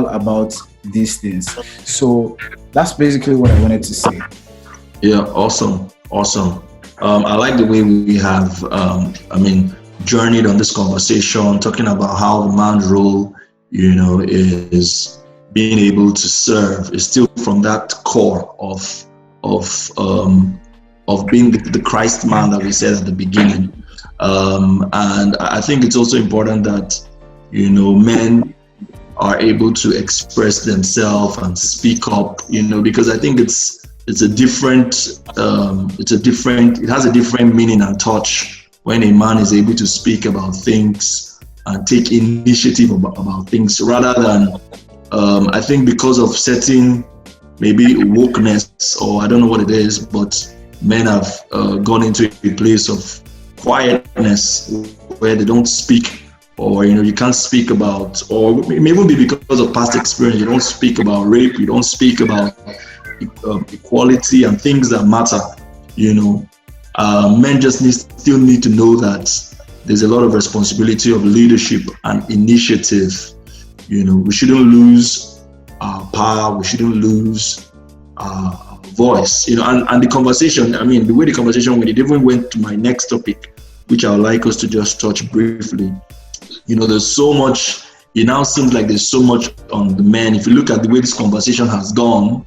about these things. So that's basically what I wanted to say. Yeah, awesome. I like the way we have, journeyed on this conversation, talking about how the man's role, is being able to serve, is still from that core of being the Christ man that we said at the beginning. And I think it's also important that, men are able to express themselves and speak up, because I think it has a different meaning and touch when a man is able to speak about things and take initiative about things, rather than I think because of certain maybe wokeness, or I don't know what it is, but men have gone into a place of quietness where they don't speak, or you can't speak about, or it may even be because of past experience. You don't speak about rape, you don't speak about equality and things that matter, Men just still need to know that there's a lot of responsibility of leadership and initiative. We shouldn't lose our power. We shouldn't lose our voice. And the conversation. I mean, the way the conversation went, it even went to my next topic, which I would like us to just touch briefly. There's so much. It now seems like there's so much on the men. If you look at the way this conversation has gone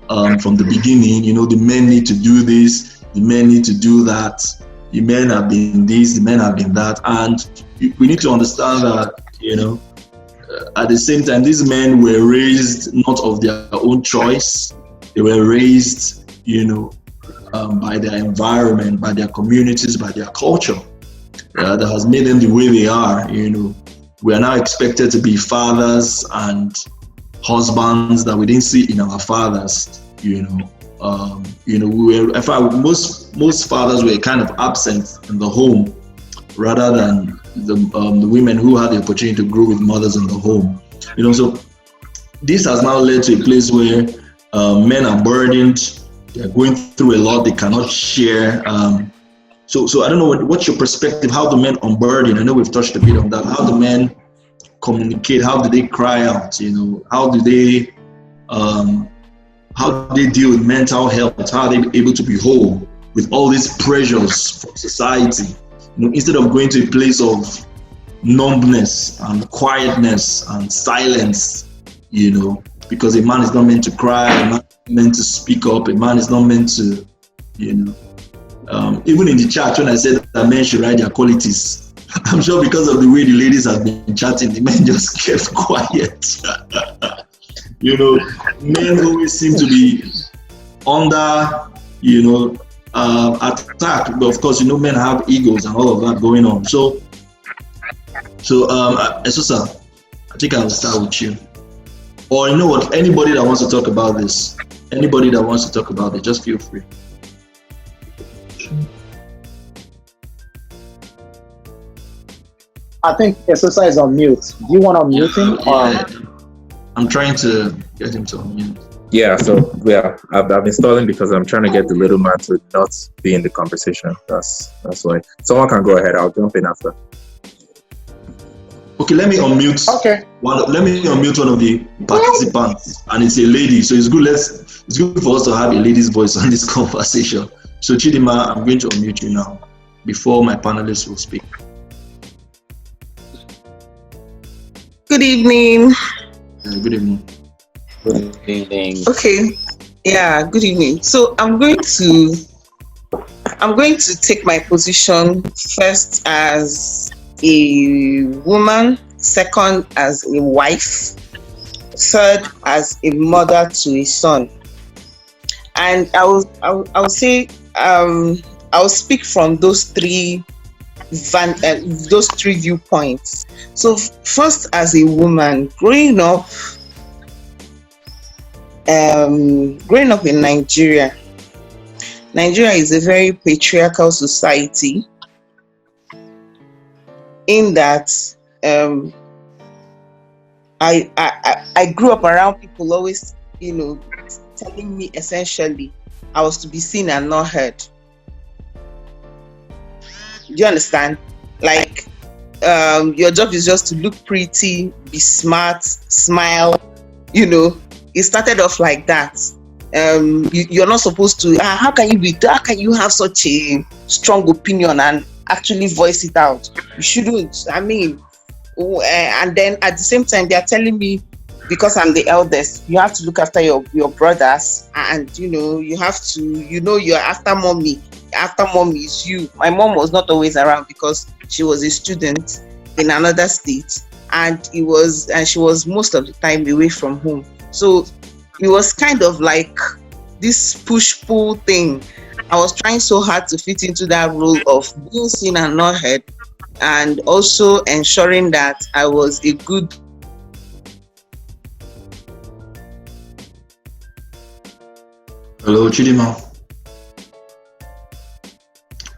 from the beginning, the men need to do this, the men need to do that, the men have been this, the men have been that, and we need to understand that, at the same time, these men were raised not of their own choice. They were raised, by their environment, by their communities, by their culture that has made them the way they are. We are now expected to be fathers and husbands that we didn't see in our fathers. We were, in fact, most fathers were kind of absent in the home, rather than the women who had the opportunity to grow with mothers in the home. So this has now led to a place where men are burdened. They are going through a lot. They cannot share. So I don't know what's your perspective. How do men unburden? I know we've touched a bit on that. How do men communicate? How do they cry out? How do they deal with mental health? How are they able to be whole with all these pressures from society? Instead of going to a place of numbness and quietness and silence, because a man is not meant to cry, a man is meant to speak up, a man is not meant to, even in the chat, when I said that men should write their qualities, I'm sure because of the way the ladies have been chatting, the men just kept quiet. Men always seem to be under, attack. But of course, men have egos and all of that going on. So, Esosa, I think I'll start with you. Or you know what? Anybody that wants to talk about this, just feel free. I think Esosa is on mute. Do you want to mute him? I'm trying to get him to unmute. I've been stalling because I'm trying to get the little man to not be in the conversation. That's why. Someone can go ahead. I'll jump in after. Okay, let me unmute. Okay. Let me unmute one of the participants, and it's a lady. So it's good. It's good for us to have a lady's voice on this conversation. So Chidima, I'm going to unmute you now before my panelists will speak. Good evening. Good evening. Good evening. Okay. Yeah, good evening. So I'm going to take my position first as a woman, second as a wife, third as a mother to a son. And I'll say I'll speak from those three viewpoints. So first, as a woman, growing up in Nigeria is a very patriarchal society, in that I grew up around people always, telling me essentially I was to be seen and not heard. Do you understand? Like, your job is just to look pretty, be smart, smile. It started off like that. You're not supposed to. How can you have such a strong opinion and actually voice it out? You shouldn't. I mean, and then at the same time, they're telling me, because I'm the eldest, you have to look after your brothers, and you have to, you're after mommy. After mommy is you. My mom was not always around because she was a student in another state, and she was most of the time away from home. So it was kind of like this push-pull thing. I was trying so hard to fit into that role of being seen and not heard, and also ensuring that I was a good. Hello, Chidima.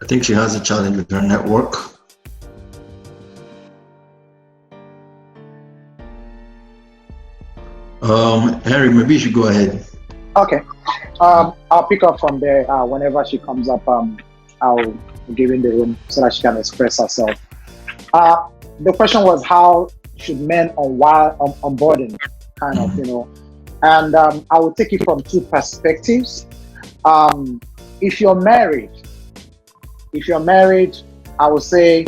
I think she has a challenge with her network. Henry, maybe you should go ahead. Okay. I'll pick up from there whenever she comes up. I'll give in the room so that she can express herself. The question was, how should men unburden, kind of, and I will take it from two perspectives. If you're married, I would say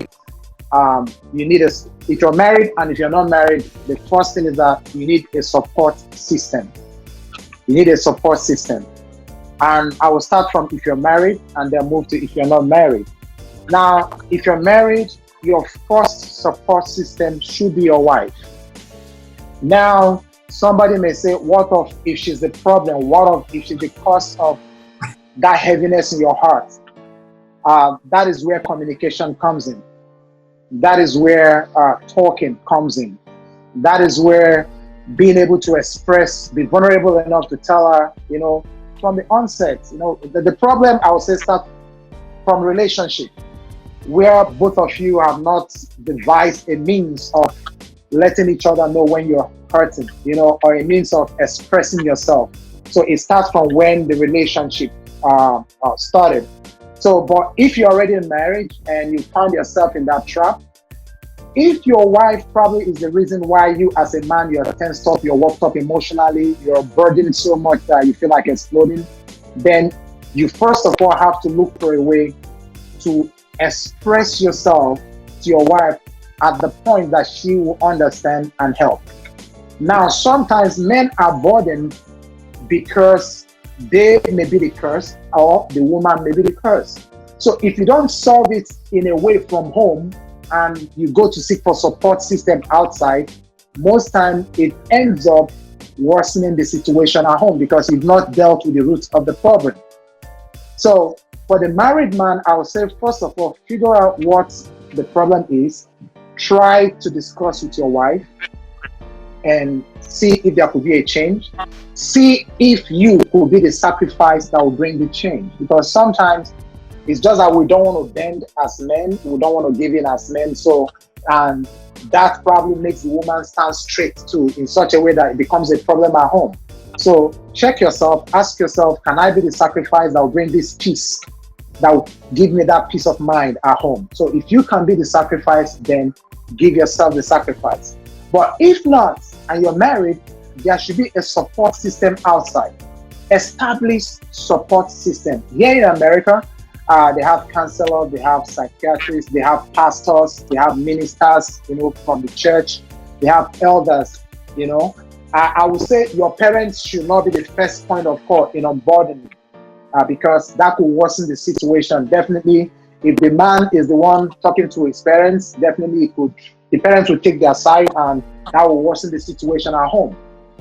you need if you're married and if you're not married, the first thing is that you need a support system. You need a support system. And I will start from if you're married and then move to if you're not married. Now, if you're married, your first support system should be your wife. Now, somebody may say, what if she's the problem? What if she's the cause of that heaviness in your heart? That is where communication comes in. That is where talking comes in. That is where being able to express, be vulnerable enough to tell her, from the onset, the problem, I would say, start from relationship, where both of you have not devised a means of letting each other know when you're hurting, or a means of expressing yourself. So it starts from when the relationship started. So, but if you're already in marriage and you find yourself in that trap, if your wife probably is the reason why you as a man, you're tensed up, you're worked up emotionally, you're burdened so much that you feel like exploding, then you first of all have to look for a way to express yourself to your wife at the point that she will understand and help. Now, sometimes men are burdened because they may be the curse or the woman may be the curse. So if you don't solve it in a way from home and you go to seek for support system outside, most time it ends up worsening the situation at home because you've not dealt with the roots of the problem. So for the married man, I would say, first of all, figure out what the problem is. Try to discuss with your wife and see if there could be a change. See if you could be the sacrifice that will bring the change. Because sometimes it's just that we don't want to bend as men. We don't want to give in as men. So, and that probably makes the woman stand straight too, in such a way that it becomes a problem at home. So check yourself, ask yourself, can I be the sacrifice that will bring this peace, that will give me that peace of mind at home? So if you can be the sacrifice, then give yourself the sacrifice. But if not, and you're married, there should be a support system outside. Established support system. Here in America, they have counselors, they have psychiatrists, they have pastors, they have ministers, from the church, they have elders, I would say your parents should not be the first point of call in unburdening, because that could worsen the situation. Definitely, if the man is the one talking to his parents, definitely the parents will take their side and that will worsen the situation at home.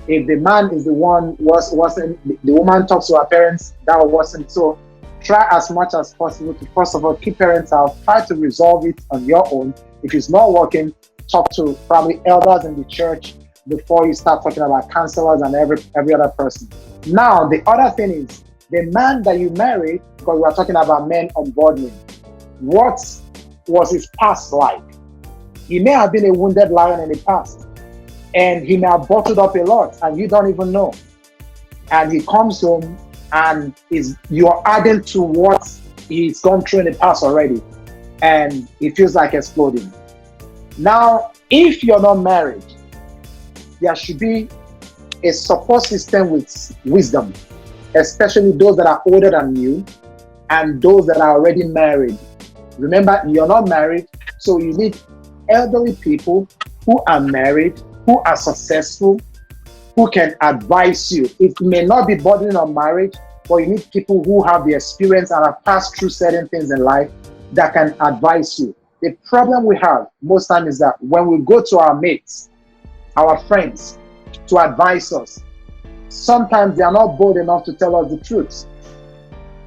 If the man is the one the woman talks to her parents, that will worsen. So try as much as possible to, first of all, keep parents out, try to resolve it on your own. If it's not working, talk to probably elders in the church before you start talking about counselors and every other person. Now, the other thing is, the man that you married, because we are talking about men unburdening, what was his past like? He may have been a wounded lion in the past, and he may have bottled up a lot, and you don't even know. And he comes home, and you're adding to what he's gone through in the past already, and it feels like exploding. Now, if you're not married, there should be a support system with wisdom, especially those that are older than you and those that are already married. Remember, you're not married, so you need elderly people who are married, who are successful, who can advise you. It may not be burdening on marriage, but you need people who have the experience and have passed through certain things in life that can advise you. The problem we have most times is that when we go to our mates, our friends, to advise us, sometimes they are not bold enough to tell us the truth.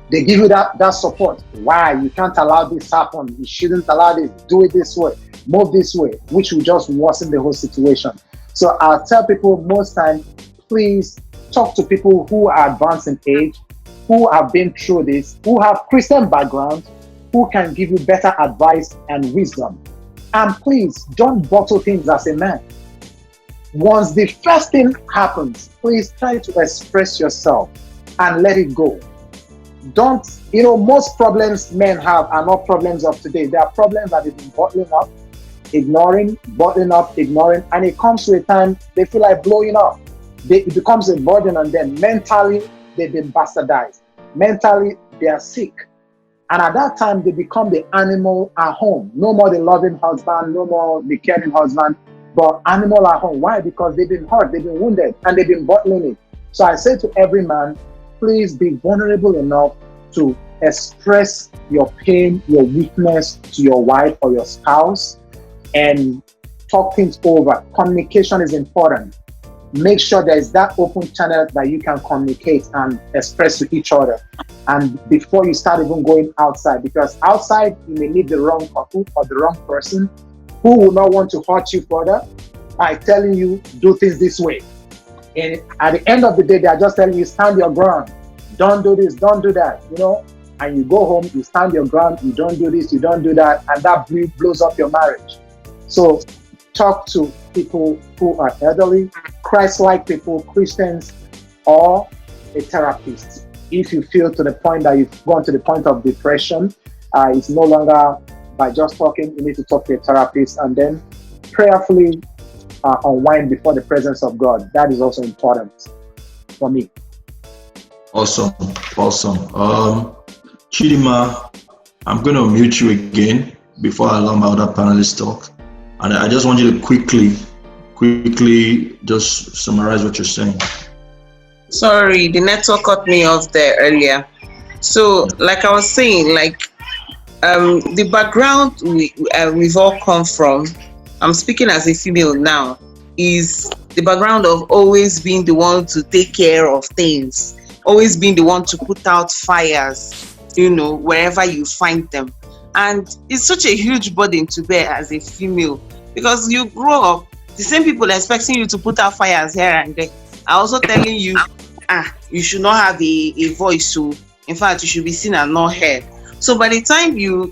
They give you that support. Why? You can't allow this to happen. You shouldn't allow this. Do it this way. Move this way, which will just worsen the whole situation. So I'll tell people most times, please talk to people who are advanced in age, who have been through this, who have Christian background, who can give you better advice and wisdom. And please don't bottle things as a man. Once the first thing happens, please try to express yourself and let it go. don't, most problems men have are not problems of today. They are problems that they've been bottling up, ignoring, and it comes to a time they feel like blowing up. It becomes a burden on them. Mentally, they've been bastardized. Mentally, they are sick. And at that time, they become the animal at home. No more the loving husband, no more the caring husband, but animal at home. Why? Because they've been hurt, they've been wounded, and they've been bottling it. So I say to every man, please be vulnerable enough to express your pain, your weakness to your wife or your spouse, and talk things over. Communication is important. Make sure there is that open channel that you can communicate and express to each other. And before you start even going outside, because outside you may meet the wrong couple or the wrong person who will not want to hurt you further by telling you, do things this way. And at the end of the day, they are just telling you, stand your ground. Don't do this, don't do that, And you go home, you stand your ground, you don't do this, you don't do that, and that blows up your marriage. So talk to people who are elderly, Christ-like people, Christians, or a therapist. If you feel to the point that you've gone to the point of depression, it's no longer by just talking, you need to talk to a therapist, and then prayerfully unwind before the presence of God. That is also important for me. Awesome. Chidima, I'm going to mute you again before I allow my other panelists talk. And I just want you to quickly just summarize what you're saying. Sorry, the network cut me off there earlier. So, like I was saying, the background we've all come from, I'm speaking as a female now, is the background of always being the one to take care of things, always being the one to put out fires, wherever you find them. And it's such a huge burden to bear as a female, because you grow up, the same people expecting you to put out fires here and there are also telling you, you should not have a voice, so in fact you should be seen and not heard. So by the time you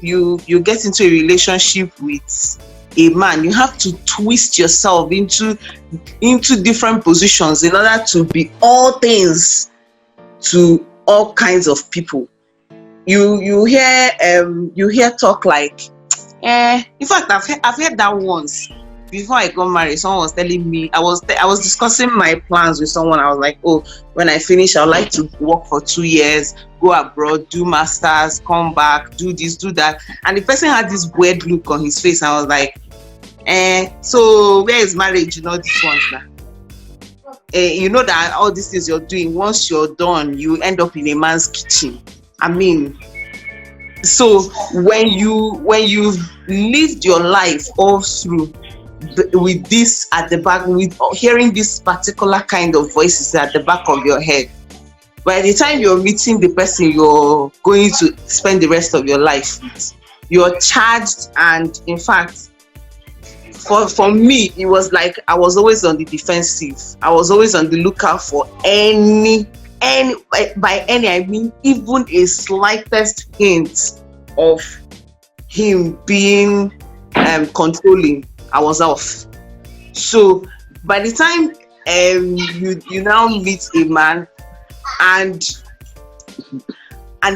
get into a relationship with a man, you have to twist yourself into different positions in order to be all things to all kinds of people. You hear talk like, in fact I've heard that once. Before I got married, someone was telling me, I was discussing my plans with someone. I was like, when I finish, I'd like to work for 2 years, go abroad, do masters, come back, do this, do that. And the person had this weird look on his face. I was like, so where is marriage? These ones now. That all these things you're doing, once you're done, you end up in a man's kitchen. I mean, so when you've lived your life all through with this at the back, with hearing this particular kind of voices at the back of your head, by the time you're meeting the person you're going to spend the rest of your life with, you're charged. And in fact, for me, it was like I was always on the defensive. I was always on the lookout for any by any I mean even a slightest hint of him being controlling. I was off. So by the time you now meet a man and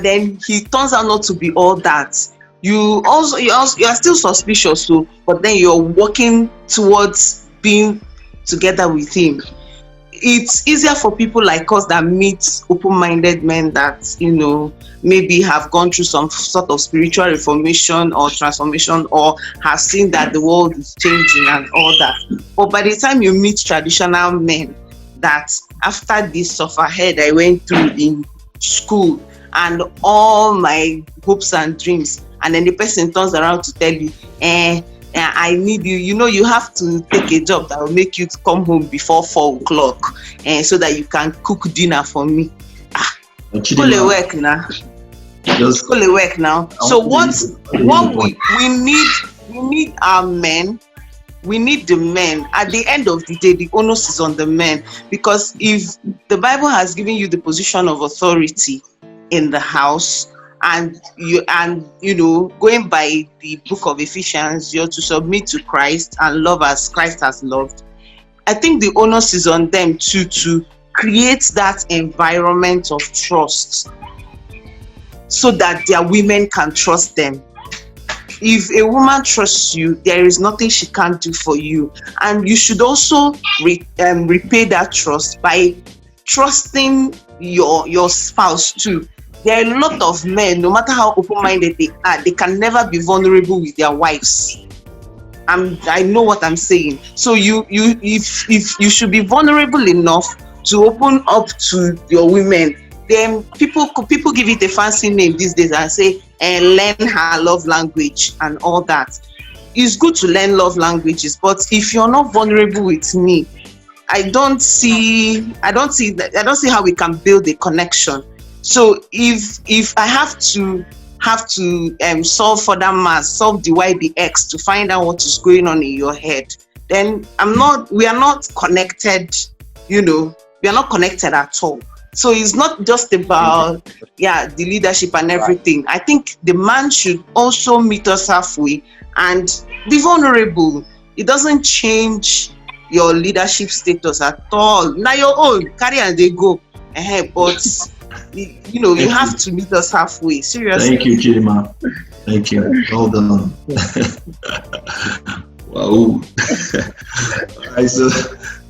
then he turns out not to be all that, you are still suspicious, but then you're working towards being together with him. It's easier for people like us that meet open-minded men that maybe have gone through some sort of spiritual reformation or transformation, or have seen that the world is changing and all that. But by the time you meet traditional men that after this sufferhead I went through in school and all my hopes and dreams, and then the person turns around to tell you, I need you, you have to take a job that will make you come home before 4 o'clock, so that you can cook dinner for me. School work now. School work now. So what we need our men. We need the men. At the end of the day, the onus is on the men, because if the Bible has given you the position of authority in the house, and going by the book of Ephesians, you're to submit to Christ and love as Christ has loved. I think the onus is on them to create that environment of trust so that their women can trust them. If a woman trusts you, there is nothing she can't do for you. And you should also repay that trust by trusting your spouse too. There are a lot of men, no matter how open-minded they are, they can never be vulnerable with their wives. I know what I'm saying. So if you should be vulnerable enough to open up to your women, then people give it a fancy name these days and say, learn her love language and all that. It's good to learn love languages, but if you're not vulnerable with me, I don't see how we can build a connection. So if I have to solve for that math, solve the YBX to find out what is going on in your head, then we are not connected, we are not connected at all. So it's not just about the leadership and everything. I think the man should also meet us halfway and be vulnerable. It doesn't change your leadership status at all. Now your own, carry and they go. But you have to meet us halfway. Seriously. Thank you, Chidima. Thank you. Well done. Wow. All right, so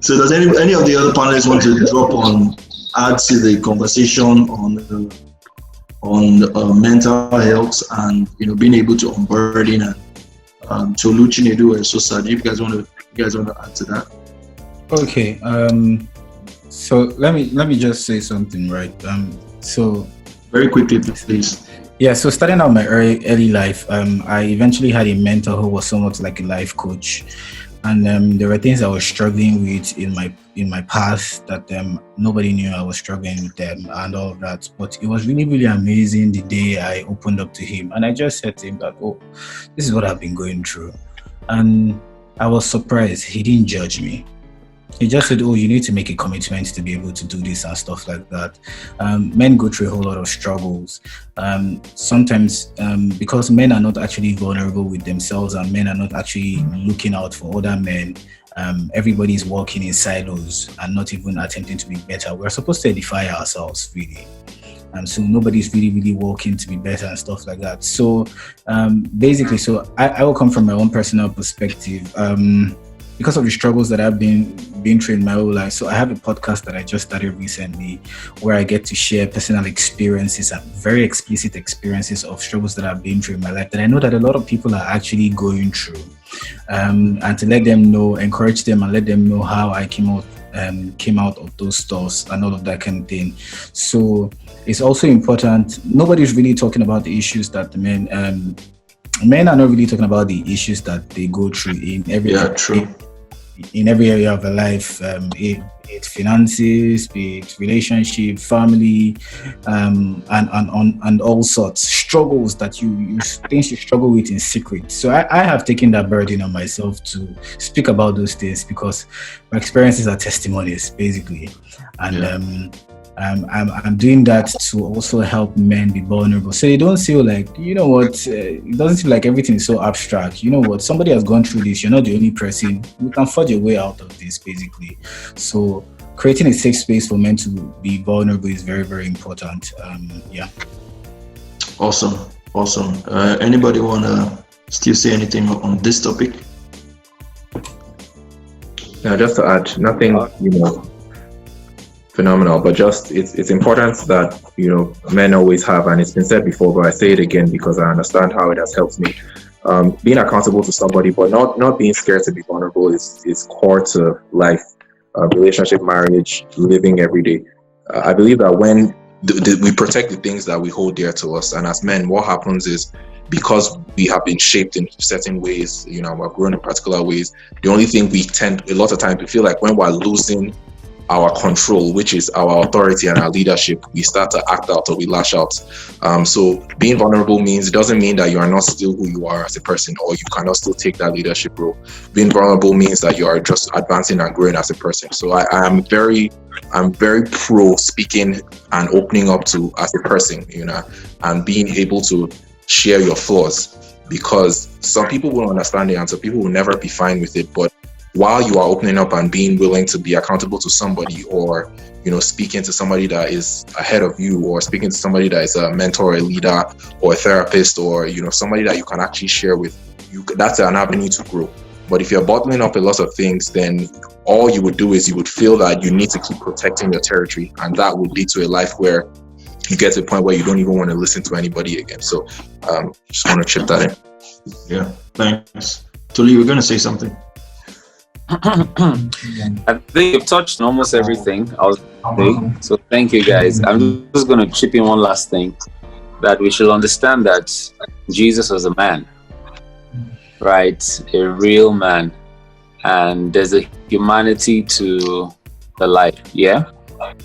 does any of the other panelists want to add to the conversation on mental health and being able to unburden and Tolu, Chinedu, and Sosa? Do you guys want to add to that? Okay. So let me just say something, right? So very quickly, please. Yeah. So starting out my early life, I eventually had a mentor who was somewhat like a life coach, and there were things I was struggling with in my past that nobody knew I was struggling with them and all of that. But it was really, really amazing the day I opened up to him, and I just said to him that, oh, this is what I've been going through, and I was surprised. He didn't judge me. He just said, oh, you need to make a commitment to be able to do this and stuff like that. Men go through a whole lot of struggles. Sometimes because men are not actually vulnerable with themselves and men are not actually looking out for other men, everybody's working in silos and not even attempting to be better. We're supposed to edify ourselves, really. So nobody's really, really working to be better and stuff like that. So basically, I will come from my own personal perspective. Because of the struggles that I've been through in my whole life. So I have a podcast that I just started recently where I get to share personal experiences and very explicit experiences of struggles that I've been through in my life that I know that a lot of people are actually going through. And to let them know, encourage them and let them know how I came out of those stores and all of that kind of thing. So it's also important. Nobody's really talking about the issues that the men are not really talking about the issues that they go through in every in every area of their life, be it finances, be it relationship, family, and all sorts struggles that things you struggle with in secret. So I have taken that burden on myself to speak about those things because my experiences are testimonies, basically, and I'm doing that to also help men be vulnerable. So you don't feel like, it doesn't feel like everything is so abstract. You know what? Somebody has gone through this. You're not the only person. You can forge a way out of this, basically. So creating a safe space for men to be vulnerable is very, very important. Awesome. Anybody want to still say anything on this topic? Yeah, just to add, nothing, phenomenal, but just it's important that men always have, and it's been said before, but I say it again because I understand how it has helped me. Being accountable to somebody, but not being scared to be vulnerable is core to life, relationship, marriage, living every day. I believe that when we protect the things that we hold dear to us, and as men, what happens is because we have been shaped in certain ways, we're grown in particular ways. The only thing we tend a lot of times to feel like when we're losing our control, which is our authority and our leadership, we start to act out or we lash out. So being vulnerable doesn't mean that you are not still who you are as a person, or you cannot still take that leadership role. Being vulnerable means that you are just advancing and growing as a person. So I'm very pro speaking and opening up to as a person, and being able to share your flaws, because some people will understand it and some people will never be fine with it. But while you are opening up and being willing to be accountable to somebody, or speaking to somebody that is ahead of you, or speaking to somebody that is a mentor, a leader, or a therapist, or somebody that you can actually share with, that's an avenue to grow. But if you're bottling up a lot of things, then all you would do is you would feel that you need to keep protecting your territory, and that would lead to a life where you get to a point where you don't even want to listen to anybody again. So just want to chip that in. Yeah, thanks. Tolu, you were going to say something? I think you've touched on almost everything I was going to say. So thank you, guys. I'm just going to chip in one last thing, that we should understand that Jesus was a man, right? A real man. And there's a humanity to the life, yeah?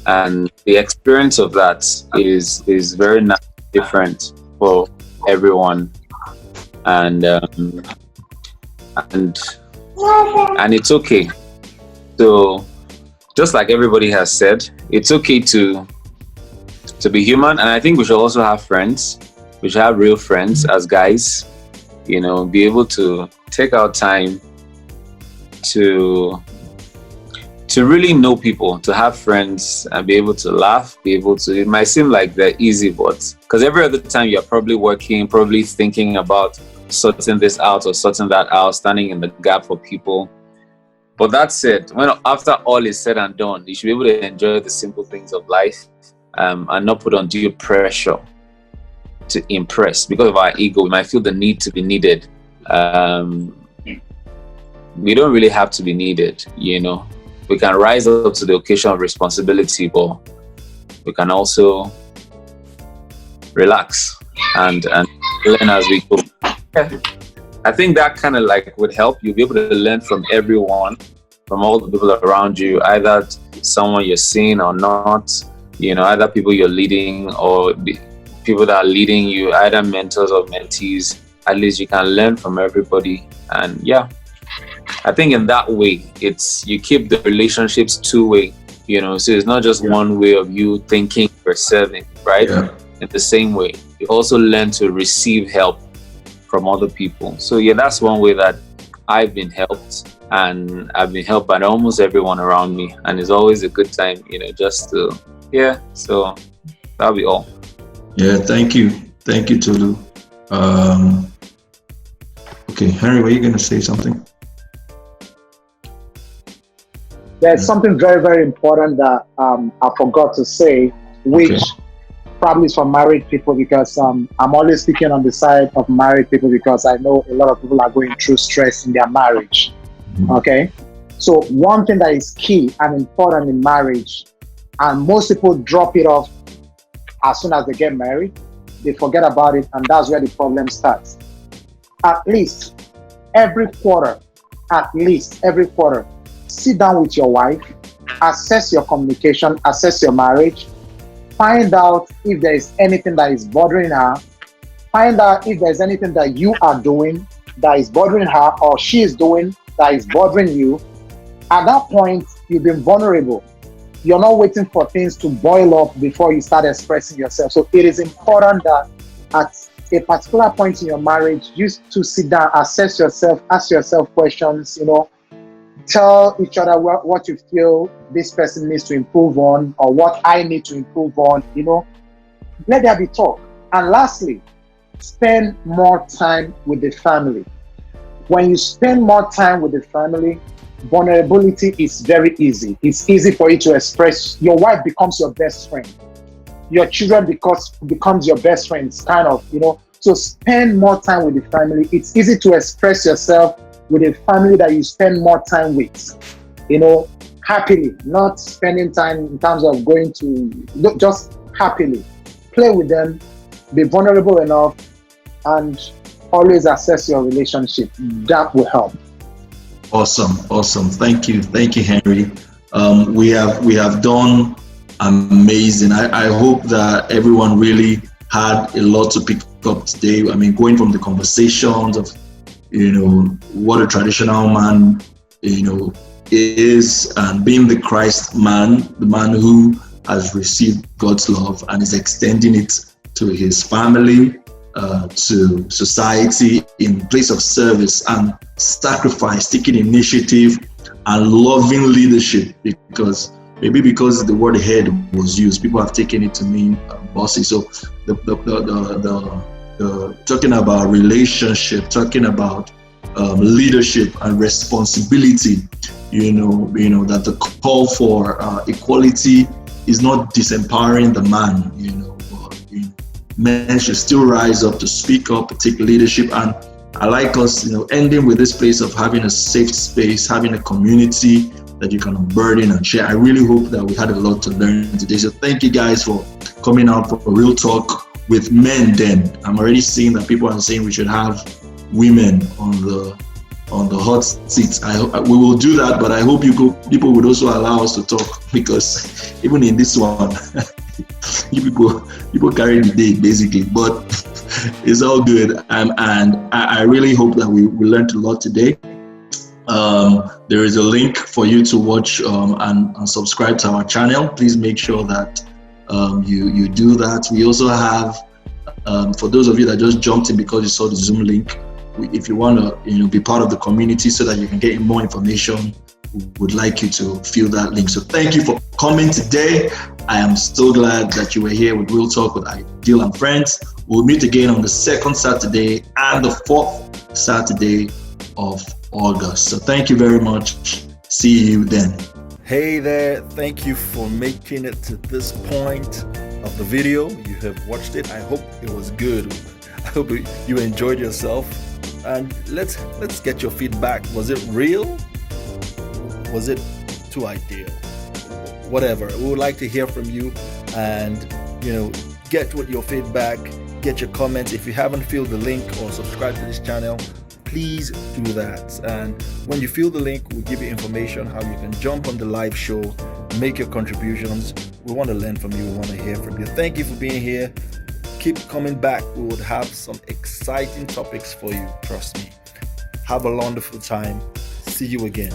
And the experience of that is very different for everyone. And it's okay. So just like everybody has said, it's okay to be human. And I think we should also have friends. We should have real friends as guys, be able to take our time to really know people, to have friends and be able to laugh, it might seem like they're easy, but because every other time you're probably working, probably thinking about sorting this out or sorting that out, standing in the gap for people. But that said, after all is said and done, you should be able to enjoy the simple things of life and not put undue pressure to impress. Because of our ego, we might feel the need to be needed. We don't really have to be needed, We can rise up to the occasion of responsibility, but we can also relax and learn as we go. I think that kind of would help. You'll be able to learn from everyone, from all the people around you, either someone you're seeing or not, either people you're leading or people that are leading you, either mentors or mentees. At least you can learn from everybody. And I think in that way, you keep the relationships two-way, so it's not just one way of you thinking or serving, right? Yeah. In the same way, you also learn to receive help from other people. So that's one way that I've been helped, and I've been helped by almost everyone around me. And it's always a good time, just to, so that'll be all. Yeah, thank you. Thank you, Tolu. Okay, Henry, were you going to say something? There's something very, very important that I forgot to say, which probably is for married people, because I'm always speaking on the side of married people, because I know a lot of people are going through stress in their marriage. Okay? So one thing that is key and important in marriage, and most people drop it off as soon as they get married, they forget about it, and that's where the problem starts. At least every quarter, sit down with your wife, assess your communication, assess your marriage, find out if there is anything that is bothering her, find out if there's anything that you are doing that is bothering her, or she is doing that is bothering you. At that point, you've been vulnerable. You're not waiting for things to boil up before you start expressing yourself. So it is important that at a particular point in your marriage, you to sit down, assess yourself, ask yourself questions, tell each other what you feel this person needs to improve on, or what I need to improve on, let there be talk. And lastly, spend more time with the family. When you spend more time with the family, vulnerability is very easy. It's easy for you to express. Your wife becomes your best friend. Your children becomes your best friend. It's kind of, so spend more time with the family. It's easy to express yourself with a family that you spend more time with, happily, not spending time in terms of going to, just happily. Play with them, be vulnerable enough, and always assess your relationship. That will help. Awesome. Thank you, Henry. We have done amazing. I hope that everyone really had a lot to pick up today. I mean, going from the conversations of what a traditional man is, and being the Christ man, the man who has received God's love and is extending it to his family, to society, in place of service and sacrifice, taking initiative and loving leadership, because maybe because the word head was used, people have taken it to mean bossy. So the talking about relationship, talking about leadership and responsibility, that the call for equality is not disempowering the man, but men should still rise up to speak up, take leadership. And I like us, ending with this place of having a safe space, having a community that you can unburden and share. I really hope that we had a lot to learn today. So thank you guys for coming out for a real talk with Men Dem. I'm already seeing that people are saying we should have women on the hot seats. We will do that, but I hope people would also allow us to talk, because even in this one, you people carry the day basically. But it's all good, and I really hope that we learned a lot today. There is a link for you to watch and subscribe to our channel. Please make sure that you do that. We also have, for those of you that just jumped in because you saw the Zoom link, if you want to be part of the community so that you can get more information, we would like you to fill that link. So thank you for coming today. I am so glad that you were here with Real Talk with iDeal and Friends. We'll meet again on the second Saturday and the fourth Saturday of August. So thank you very much. See you then. Hey there, thank you for making it to this point of the video. You have watched it. I hope it was good. I hope you enjoyed yourself. And let's get your feedback. Was it real? Was it too ideal? Whatever. We would like to hear from you, and get what your feedback, get your comments. If you haven't filled the link or subscribed to this channel, please do that. And when you fill the link, we'll give you information how you can jump on the live show, make your contributions. We want to learn from you. We want to hear from you. Thank you for being here. Keep coming back. We would have some exciting topics for you. Trust me. Have a wonderful time. See you again.